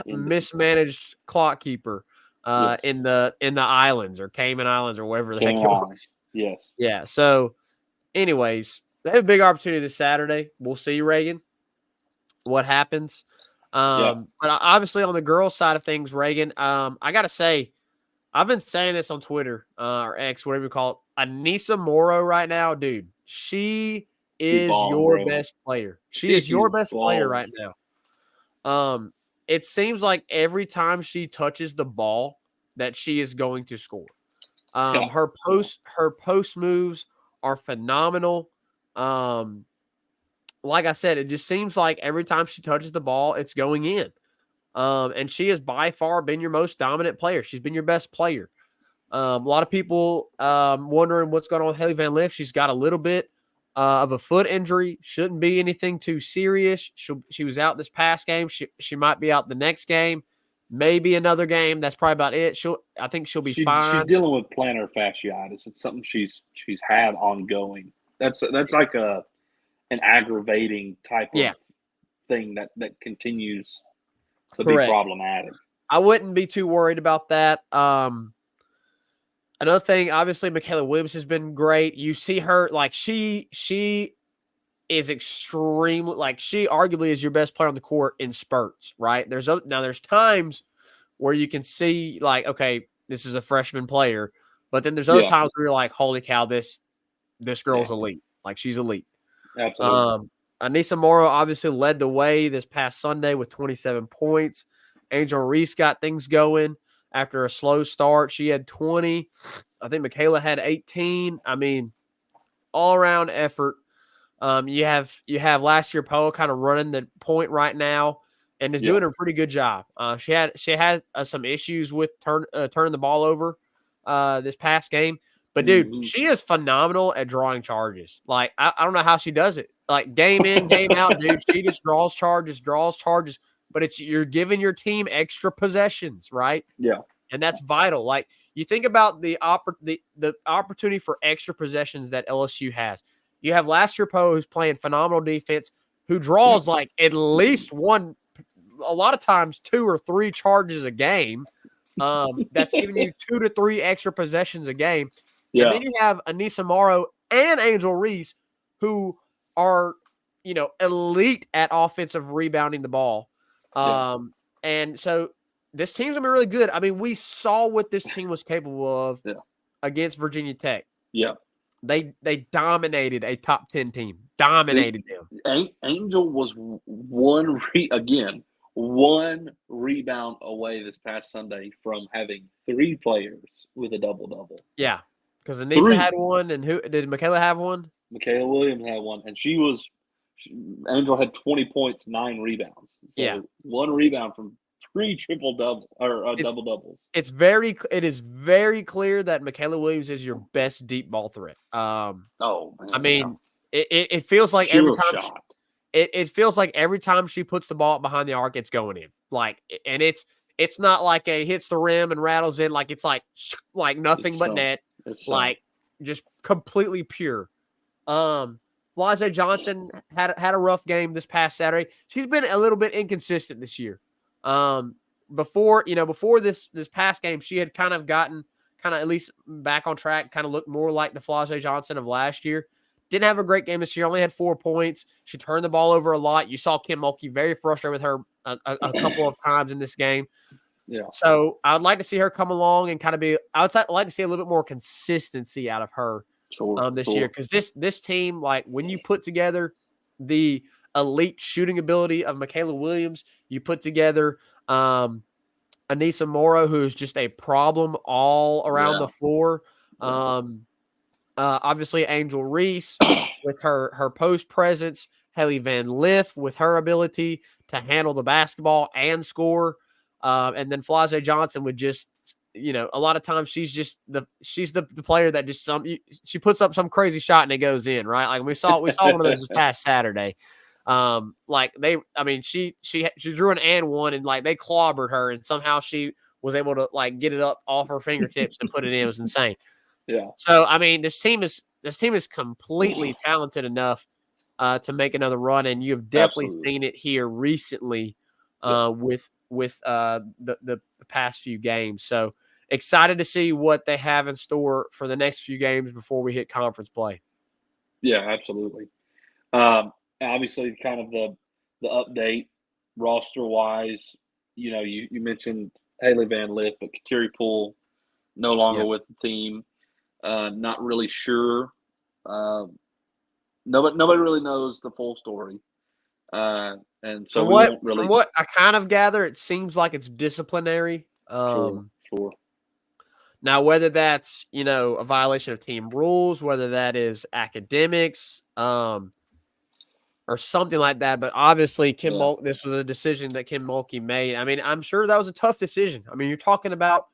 mismanaged clock keeper in the islands or Cayman Islands or whatever the heck it was. Yes. Yeah. So, anyways, they have a big opportunity this Saturday. We'll see, Reagan, what happens. But obviously on the girls' side of things, Reagan, I got to say, I've been saying this on Twitter or X, whatever you call it. Anissa Morrow right now, dude, she is your best player. She is your best player right now. It seems like every time she touches the ball that she is going to score. Her post moves are phenomenal. Like I said, it just seems like every time she touches the ball, it's going in. And she has by far been your most dominant player. She's been your best player. A lot of people wondering what's going on with Haley Van Lith. She's got a little bit of a foot injury. Shouldn't be anything too serious. She was out this past game. She might be out the next game. Maybe another game. That's probably about it. I think she'll be fine. She's dealing with plantar fasciitis. It's something she's had ongoing. That's like an aggravating type of thing that continues to be problematic. I wouldn't be too worried about that. Another thing, obviously, Michaela Williams has been great. You see her, like, she is extremely, like, she arguably is your best player on the court in spurts, right? There's times where you can see, like, okay, this is a freshman player, but then there's other times where you're like, holy cow, this girl's elite. Like, she's elite. Absolutely. Anissa Morrow obviously led the way this past Sunday with 27 points. Angel Reese got things going after a slow start. She had 20. I think Michaela had 18. I mean, all-around effort You have last year Poa kind of running the point right now and is doing a pretty good job. She had some issues with turning the ball over this past game, but dude, she is phenomenal at drawing charges. Like I don't know how she does it. Like game in, game out, dude. She just draws charges. But you're giving your team extra possessions, right? Yeah, and that's vital. Like you think about the opportunity for extra possessions that LSU has. You have last year Poe, who's playing phenomenal defense, who draws like at least one, a lot of times 2 or 3 charges a game. That's giving you 2 to 3 extra possessions a game. Yeah. And then you have Anissa Morrow and Angel Reese, who are, elite at offensive rebounding the ball. And so this team's gonna be really good. I mean, we saw what this team was capable of against Virginia Tech. Yeah. They dominated a top 10 team. Dominated them. Angel was one rebound away this past Sunday from having 3 players with a double-double. Yeah, because Anissa had one, and who did Michaela have one? Michaela Williams had one, and Angel had 20 points, 9 rebounds. So one rebound from 3 triple-double or double-doubles. It is very clear that Michaela Williams is your best deep ball threat. Man, I mean, it feels like every time it feels like every time she puts the ball behind the arc, it's going in. Like, and it's not like a hits the rim and rattles in. Like it's like nothing but net. Like just completely pure. Flazé Johnson had a rough game this past Saturday. She's been a little bit inconsistent this year. Before this past game, she had kind of gotten at least back on track, kind of looked more like the Flazé Johnson of last year. Didn't have a great game this year. Only had 4 points. She turned the ball over a lot. You saw Kim Mulkey very frustrated with her a couple of times in this game. Yeah. So I would like to see her come along and kind of be. I'd like to see a little bit more consistency out of her this year, because this team, like when you put together the elite shooting ability of Michaela Williams, you put together Anissa Morrow, who's just a problem all around the floor. Obviously Angel Reese with her post presence, Haley Van Lith with her ability to handle the basketball and score. And then Flazé Johnson would just, a lot of times she's the player that just she puts up some crazy shot and it goes in, right? Like we saw one of those this past Saturday. She drew an and one and like they clobbered her and somehow she was able to like get it up off her fingertips and put it in. It was insane. Yeah. So I mean, this team is completely talented enough to make another run, and you've definitely seen it here recently with the past few games. So excited to see what they have in store for the next few games before we hit conference play. Yeah, absolutely. Obviously, kind of the update roster wise, you mentioned Haley Van Lith, but Kateri Poole no longer with the team. Not really sure. Nobody really knows the full story. And so from what I kind of gather, it seems like it's disciplinary. Sure. Now, whether that's, a violation of team rules, whether that is academics, or something like that, but obviously this was a decision that Kim Mulkey made. I mean, I'm sure that was a tough decision. I mean, you're talking about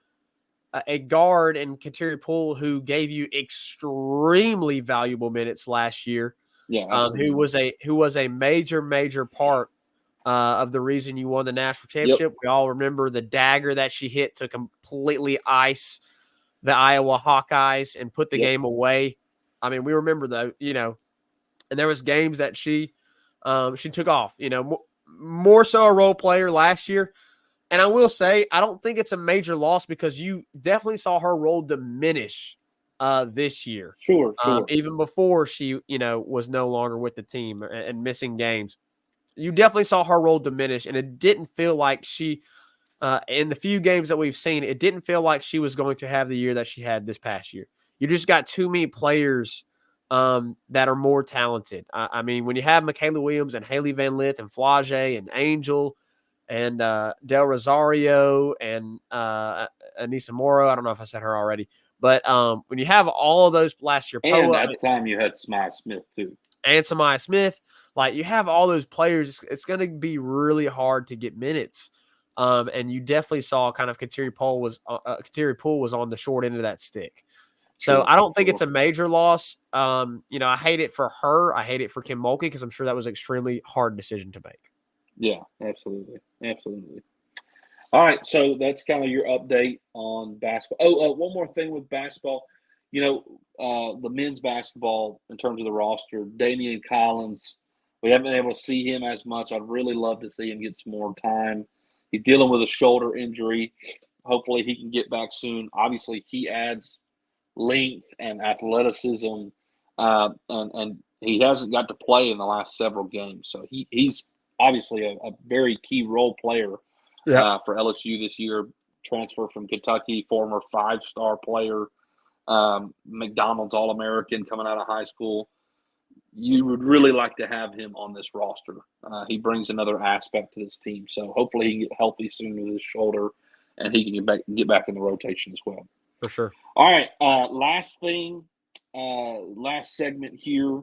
a guard in Kateri Poole who gave you extremely valuable minutes last year. Yeah, who was a major part of the reason you won the national championship. We all remember the dagger that she hit to completely ice the Iowa Hawkeyes and put the game away. I mean, we remember and there was games that she took off, more so a role player last year. And I will say, I don't think it's a major loss because you definitely saw her role diminish this year. Sure. Even before she, was no longer with the team and missing games. You definitely saw her role diminish, and it didn't feel like she, in the few games that we've seen, it didn't feel like she was going to have the year that she had this past year. You just got too many players that are more talented. I mean, when you have Michaela Williams and Haley Van Lith and Flage and Angel and Del Rosario and Anissa Morrow, I don't know if I said her already, But when you have all of those last year, and at the time you had Smythe Smith too, and Samaya Smith, like you have all those players, it's going to be really hard to get minutes. And you definitely saw kind of Kateri Poole was on the short end of that stick. So I don't think it's a major loss. I hate it for her. I hate it for Kim Mulkey because I'm sure that was an extremely hard decision to make. Yeah, absolutely. Absolutely. All right, so that's kind of your update on basketball. One more thing with basketball. The men's basketball in terms of the roster, Damian Collins, we haven't been able to see him as much. I'd really love to see him get some more time. He's dealing with a shoulder injury. Hopefully he can get back soon. Obviously, he adds length and athleticism, and he hasn't got to play in the last several games. So he's obviously a very key role player for LSU this year. Transfer from Kentucky, former 5-star player, McDonald's All-American coming out of high school. You would really like to have him on this roster. He brings another aspect to this team. So hopefully he can get healthy soon with his shoulder, and he can get back in the rotation as well. For sure. All right, last thing, last segment here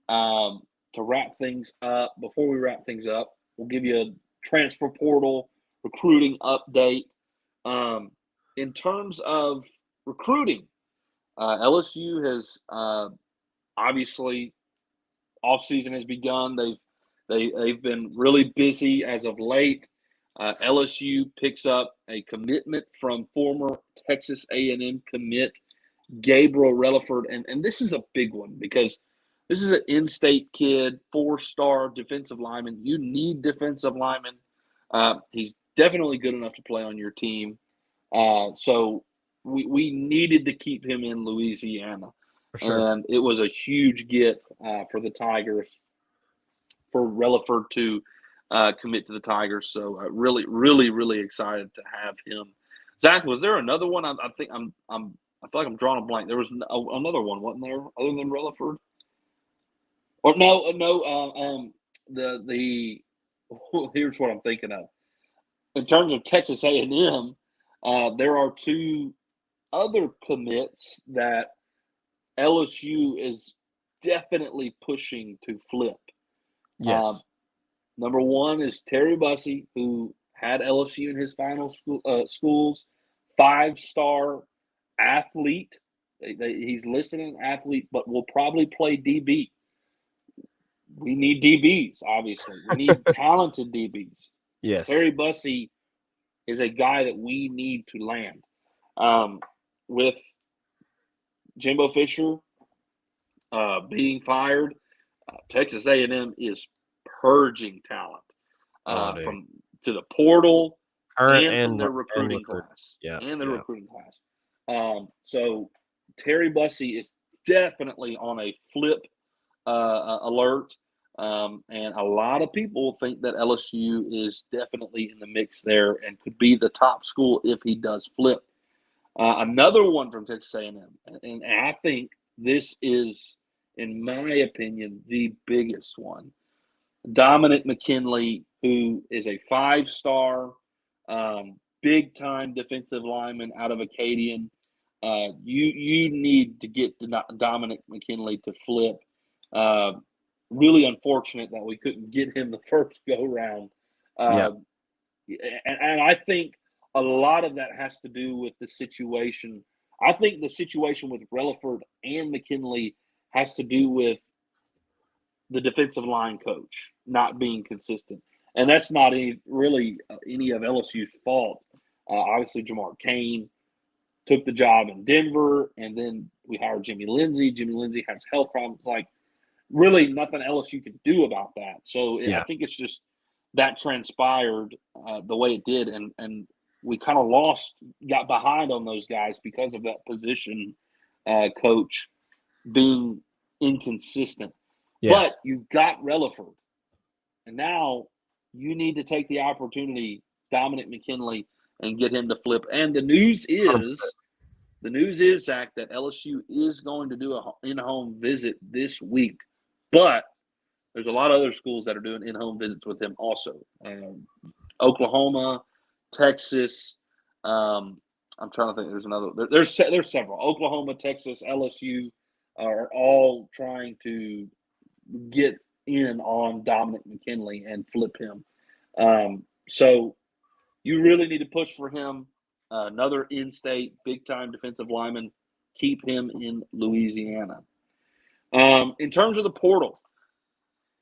to wrap things up. Before we wrap things up, we'll give you a transfer portal recruiting update. In terms of recruiting, LSU has obviously offseason has begun. They've been really busy as of late. LSU picks up a commitment from former Texas A&M commit Gabriel Relaford, and this is a big one because this is an in-state kid, 4-star defensive lineman. You need defensive linemen. He's definitely good enough to play on your team. So we needed to keep him in Louisiana. For sure. And it was a huge get for the Tigers, for Relaford to commit to the Tigers. So really, really, really excited to have him. Zach, was there another one? I feel like I'm drawing a blank. There was another one, wasn't there, other than Relaford? Or no. Here's what I'm thinking of. In terms of Texas A&M, there are 2 other commits that LSU is definitely pushing to flip. Yes. Number one is Terry Bussey, who had LSU in his final schools, 5-star athlete. He's listed as an athlete, but will probably play DB. We need DBs, obviously. We need talented DBs. Yes. Terry Bussey is a guy that we need to land. With Jimbo Fisher being fired, Texas A&M is purging talent to the portal and from their recruiting class. Yeah, and their recruiting class. So Terry Bussey is definitely on a flip alert. And a lot of people think that LSU is definitely in the mix there and could be the top school if he does flip. Another one from Texas A&M, and I think this is, in my opinion, the biggest one. Dominic McKinley, who is a 5-star, big-time defensive lineman out of Acadian. You need to get Dominic McKinley to flip. Really unfortunate that we couldn't get him the first go-round. And I think a lot of that has to do with the situation. I think the situation with Relaford and McKinley has to do with the defensive line coach not being consistent. And that's not really any of LSU's fault. Obviously, Jamar Cain took the job in Denver, and then we hired Jimmy Lindsey. Jimmy Lindsey has health problems. Like, really nothing LSU can do about that. So I think it's just that transpired the way it did, and we kind of got behind on those guys because of that position coach being inconsistent. Yeah. But you've got Relaford, and now you need to take the opportunity, Dominic McKinley, and get him to flip. And the news is, Zach, that LSU is going to do an in-home visit this week. But there's a lot of other schools that are doing in-home visits with him also. Oklahoma, Texas, I'm trying to think. There's another. There's several. Oklahoma, Texas, LSU are all trying to get in on Dominic McKinley and flip him. So you really need to push for him. Another in-state, big-time defensive lineman. Keep him in Louisiana. In terms of the portal,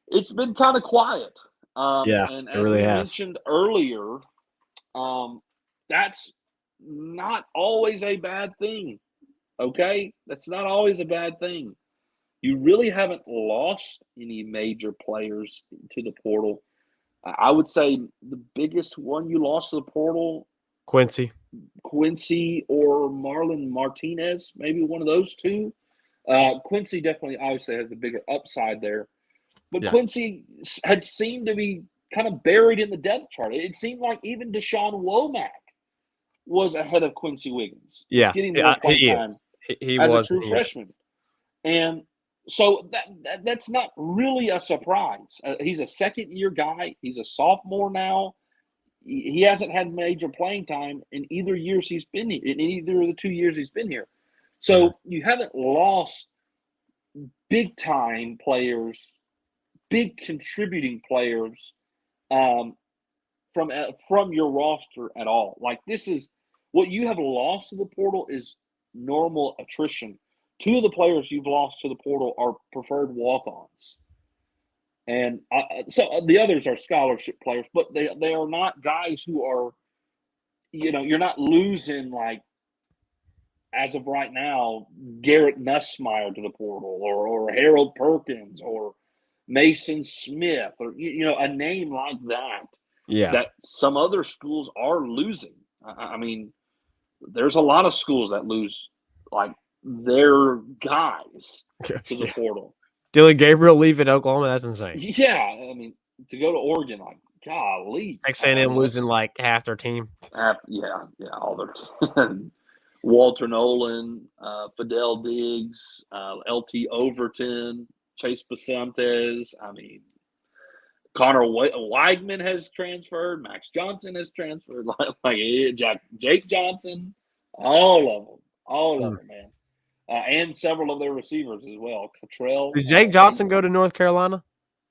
it's been kind of quiet. And as really we has. mentioned earlier, that's not always a bad thing. Okay? That's not always a bad thing. You really haven't lost any major players to the portal. I would say the biggest one you lost to the portal, Quincy or Marlon Martinez, maybe one of those two. Quincy definitely, obviously, has the bigger upside there. But Quincy had seemed to be kind of buried in the depth chart. It seemed like even Deshaun Womack was ahead of Quincy Wiggins. Yeah, getting more playing time he as was a true freshman. And so that's not really a surprise. He's a second-year guy. He's a sophomore now. He hasn't had major playing time in either years he's been here, in either of the 2 years he's been here. So you haven't lost big-time players, big contributing players from your roster at all. Like, this is what you have lost to the portal is normal attrition. 2 of the players you've lost to the portal are preferred walk-ons. And so the others are scholarship players, but they are not guys who are, you're not losing, like, as of right now, Garrett Nussmeier to the portal or Harold Perkins or Mason Smith or, a name like that. Yeah. That some other schools are losing. I mean, there's a lot of schools that lose, like, their guys to the portal. Dylan Gabriel leaving Oklahoma, that's insane. Yeah, I mean, to go to Oregon, like, golly. Texas A&M losing like half their team. All their team. Walter Nolan, Fidel Diggs, LT Overton, Chase Basantes. I mean, Connor Weigman has transferred. Max Johnson has transferred. Jake Johnson, all of them, man. And several of their receivers as well. Cottrell. Did Jake Johnson go to North Carolina?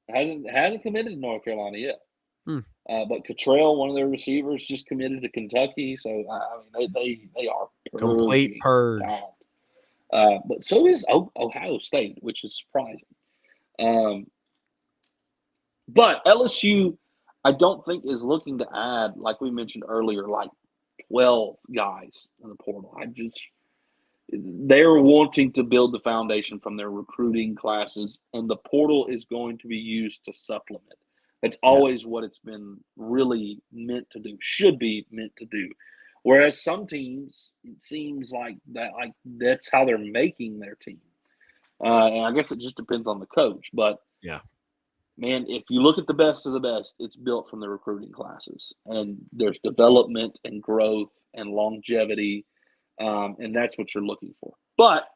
Hasn't committed to North Carolina yet. But Cottrell, one of their receivers, just committed to Kentucky. So I mean, they are complete purge. But so is Ohio State, which is surprising. But LSU, I don't think is looking to add, like we mentioned earlier, like 12 guys in the portal. They're wanting to build the foundation from their recruiting classes, and the portal is going to be used to supplement. That's always what it's been really meant to do, should be meant to do. Whereas some teams, it seems like that's how they're making their team. And I guess it just depends on the coach. But, man, if you look at the best of the best, it's built from the recruiting classes. And there's development and growth and longevity. And that's what you're looking for. But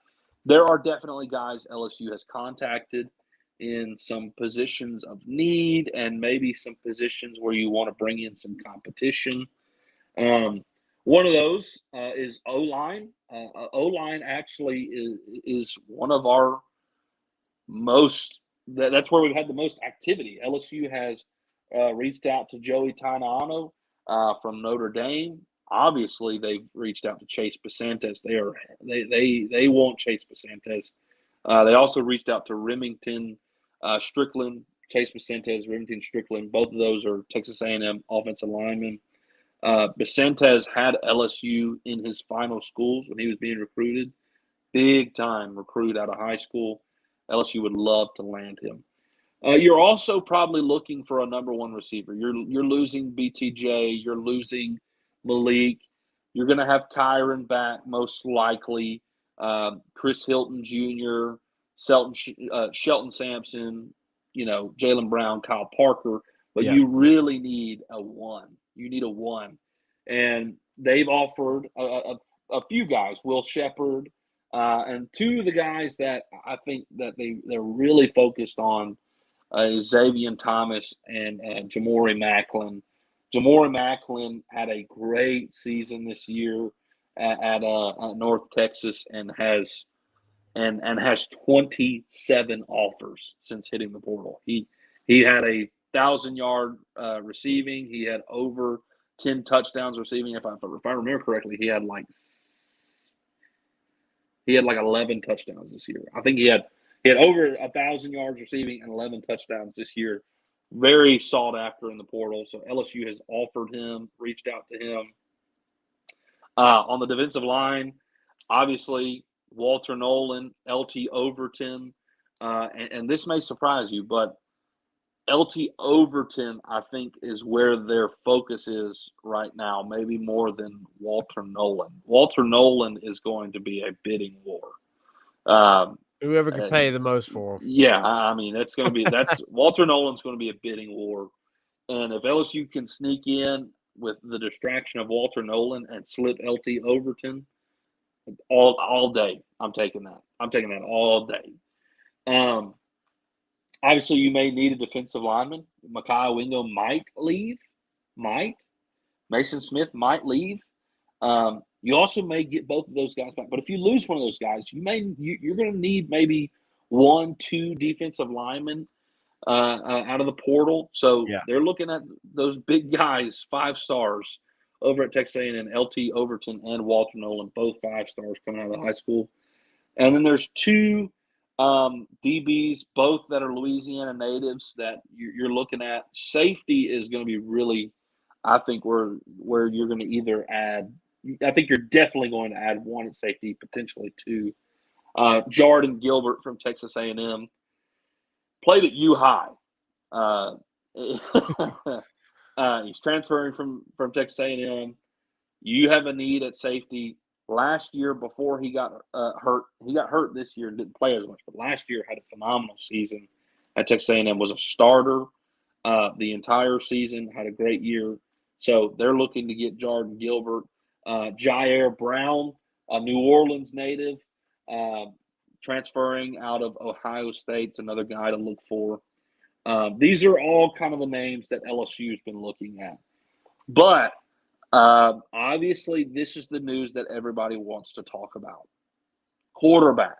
there are definitely guys LSU has contacted in some positions of need and maybe some positions where you want to bring in some competition. One of those is O-line. O-line actually is one of our most – that's where we've had the most activity. LSU has reached out to Joey Tainano from Notre Dame. Obviously, they've reached out to Chase Basantes. They want Chase Basantes. They also reached out to Remington Strickland, Chase Basantes, Remington Strickland. Both of those are Texas A&M offensive linemen. Basantes had LSU in his final schools when he was being recruited. Big time recruit out of high school. LSU would love to land him. You're also probably looking for a number one receiver. You're losing BTJ. You're losing Malik. You're going to have Kyron back most likely. Chris Hilton Jr., Shelton Sampson, Jaylen Brown, Kyle Parker. But you really need a one. You need a one. And they've offered a few guys, Will Shepard, and 2 of the guys that I think that they're really focused on is Xavier Thomas and Jamori Macklin. Jamori Macklin had a great season this year, at North Texas and has 27 offers since hitting the portal. He had 1,000-yard receiving. He had over 10 touchdowns receiving. If I remember correctly, he had like 11 touchdowns this year. I think he had over 1,000 yards receiving and 11 touchdowns this year. Very sought after in the portal. So LSU has offered him, reached out to him. On the defensive line, obviously Walter Nolan, LT Overton, and this may surprise you, but LT Overton, I think, is where their focus is right now, maybe more than Walter Nolan. Walter Nolan is going to be a bidding war. Whoever can pay the most for him. Yeah, I mean, that's Walter Nolan's going to be a bidding war. And if LSU can sneak in with the distraction of Walter Nolan and slip LT Overton all day, I'm taking that. I'm taking that all day. Obviously, you may need a defensive lineman. Mekhi Wingo might leave. Mason Smith might leave. You also may get both of those guys back. But if you lose one of those guys, you're going to need maybe 1-2 defensive linemen out of the portal. So they're looking at those big guys, 5 stars over at Texas A&M, LT Overton and Walter Nolan, both 5 stars coming out of high school. And then there's 2 DBs, both that are Louisiana natives that you're looking at. Safety is going to be really, I think, where you're going to either add – I think you're definitely going to add 1 at safety, potentially 2. Jayden Gilbert from Texas A&M played at U High. He's transferring from Texas A&M. You have a need at safety. Last year, before he got hurt, this year and didn't play as much, but last year had a phenomenal season at Texas A&M, was a starter the entire season, had a great year. So they're looking to get Jayden Gilbert. Jair Brown, a New Orleans native, transferring out of Ohio State's another guy to look for. These are all kind of the names that LSU's been looking at. But obviously, this is the news that everybody wants to talk about. Quarterback.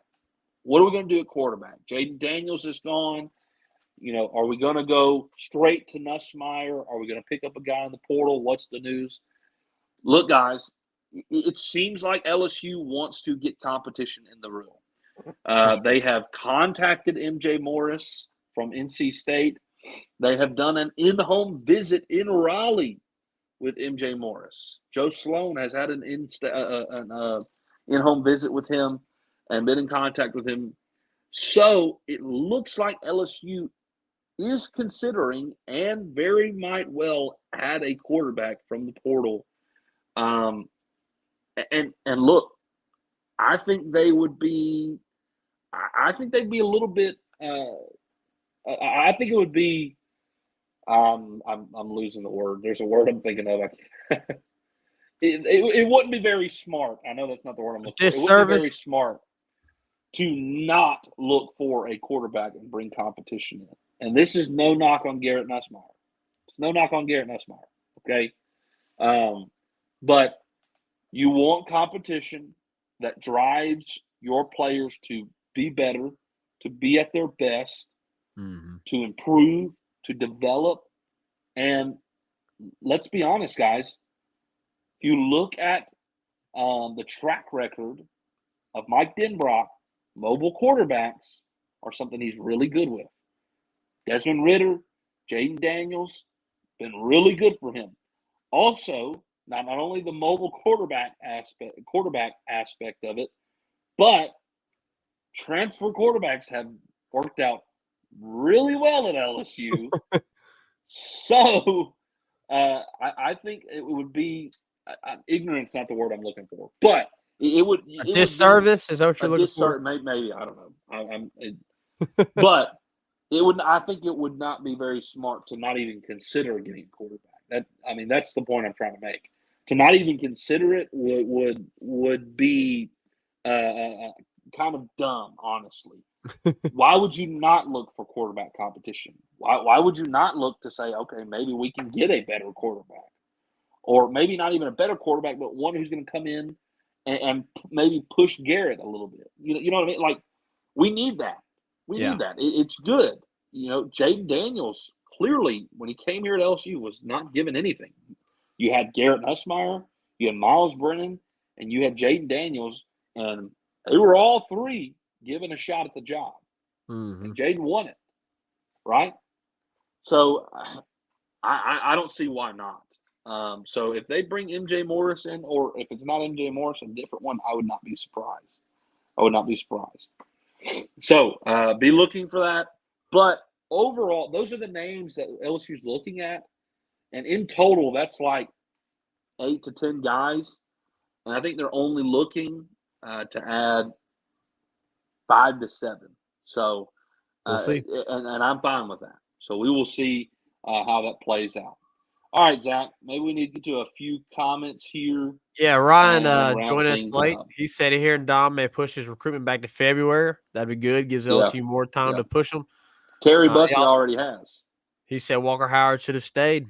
What are we going to do at quarterback? Jayden Daniels is gone. Are we going to go straight to Nussmeier? Are we going to pick up a guy in the portal? What's the news? Look, guys, it seems like LSU wants to get competition in the room. They have contacted MJ Morris from NC State. They have done an in-home visit in Raleigh with MJ Morris. Joe Sloan has had an in-home visit with him and been in contact with him. So it looks like LSU is considering and very might well add a quarterback from the portal. And look, I think they would be. I think they'd be a little bit. I think it would be. I'm losing the word. There's a word I'm thinking of. It wouldn't be very smart. I know that's not the word I'm looking for. It wouldn't be very smart to not look for a quarterback and bring competition in. And this is no knock on Garrett Nussmeier. It's no knock on Garrett Nussmeier. Okay, but you want competition that drives your players to be better, to be at their best, to improve, to develop. And let's be honest, guys. If you look at the track record of Mike Denbrock, mobile quarterbacks are something he's really good with. Desmond Ridder, Jayden Daniels, been really good for him. Also, not only the mobile quarterback aspect of it, but transfer quarterbacks have worked out really well at LSU. So I think it would be ignorance, not the word I'm looking for, but it would disservice. Is that what you're looking for? Maybe I don't know. But it would. I think it would not be very smart to not even consider getting a quarterback. That's the point I'm trying to make. To not even consider it would be kind of dumb, honestly. Why would you not look for quarterback competition? Why would you not look to say, okay, maybe we can get a better quarterback, or maybe not even a better quarterback, but one who's going to come in and maybe push Garrett a little bit. You know what I mean? Like, we need that. We need that. It's good. Jayden Daniels, clearly, when he came here at LSU, was not given anything. You had Garrett Nussmeier, you had Miles Brennan, and you had Jayden Daniels, and they were all three given a shot at the job. Mm-hmm. And Jayden won it, right? So I don't see why not. So if they bring MJ Morris in, or if it's not MJ Morris, a different one, I would not be surprised. So be looking for that. But overall, those are the names that LSU's looking at. And in total, that's like 8 to 10 guys. And I think they're only looking to add 5 to 7. So we'll see. And I'm fine with that. So we will see how that plays out. All right, Zach, maybe we need to get to a few comments here. Yeah, Ryan joined us late. Up. He said here Dom may push his recruitment back to February. That'd be good. Gives LSU more time to push them. Terry Bussey already has. He said Walker Howard should have stayed.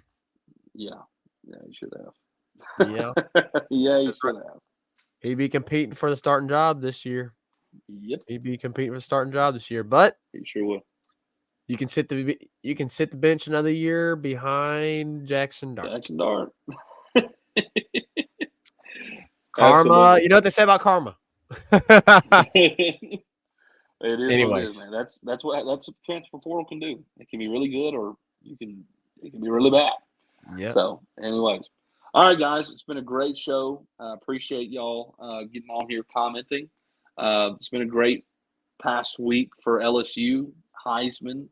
Yeah, he should have. Yeah. Yeah, he should have. He'd be competing for the starting job this year. Yep. He'd be competing for the starting job this year, but he sure will. You can sit the bench another year behind Jackson Dart. Karma. You know what they say about karma. It is. Anyways. What it is, man. That's what transfer portal can do. It can be really good, or it can be really bad. Yeah. So, anyways, all right, guys, it's been a great show. Appreciate y'all getting on here commenting. It's been a great past week for LSU. Heisman,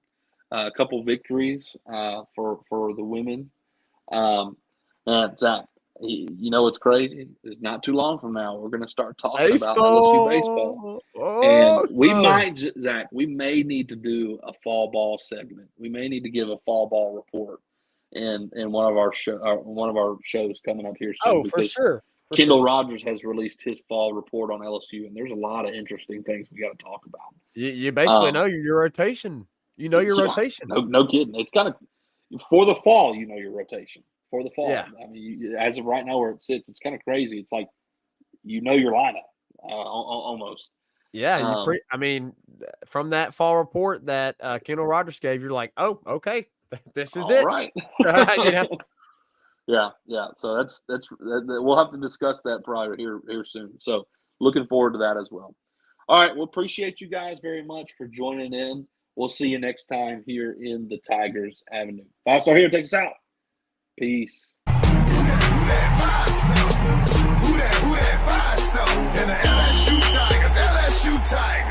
a couple victories for the women. And Zach, you know what's crazy? It's not too long from now we're going to start talking about LSU baseball. And we may need to do a fall ball segment. We may need to give a fall ball report in one of our shows coming up here soon. Oh, for sure. Kendall Rogers has released his fall report on LSU, and there's a lot of interesting things we got to talk about. You basically know your rotation. You know your rotation. No kidding. It's kind of for the fall. You know your rotation for the fall. Yeah. I mean, as of right now, where it sits, it's kind of crazy. It's like you know your lineup almost. Yeah. From that fall report that Kendall Rogers gave, you're like, oh, okay, this is it. Right. Yeah. So that's we'll have to discuss that probably here soon. So looking forward to that as well. All right. Well, appreciate you guys very much for joining in. We'll see you next time here in the Tigers Avenue. 5-Star here, take us out. Peace. Who that 5-star? And the LSU Tigers, LSU Tigers.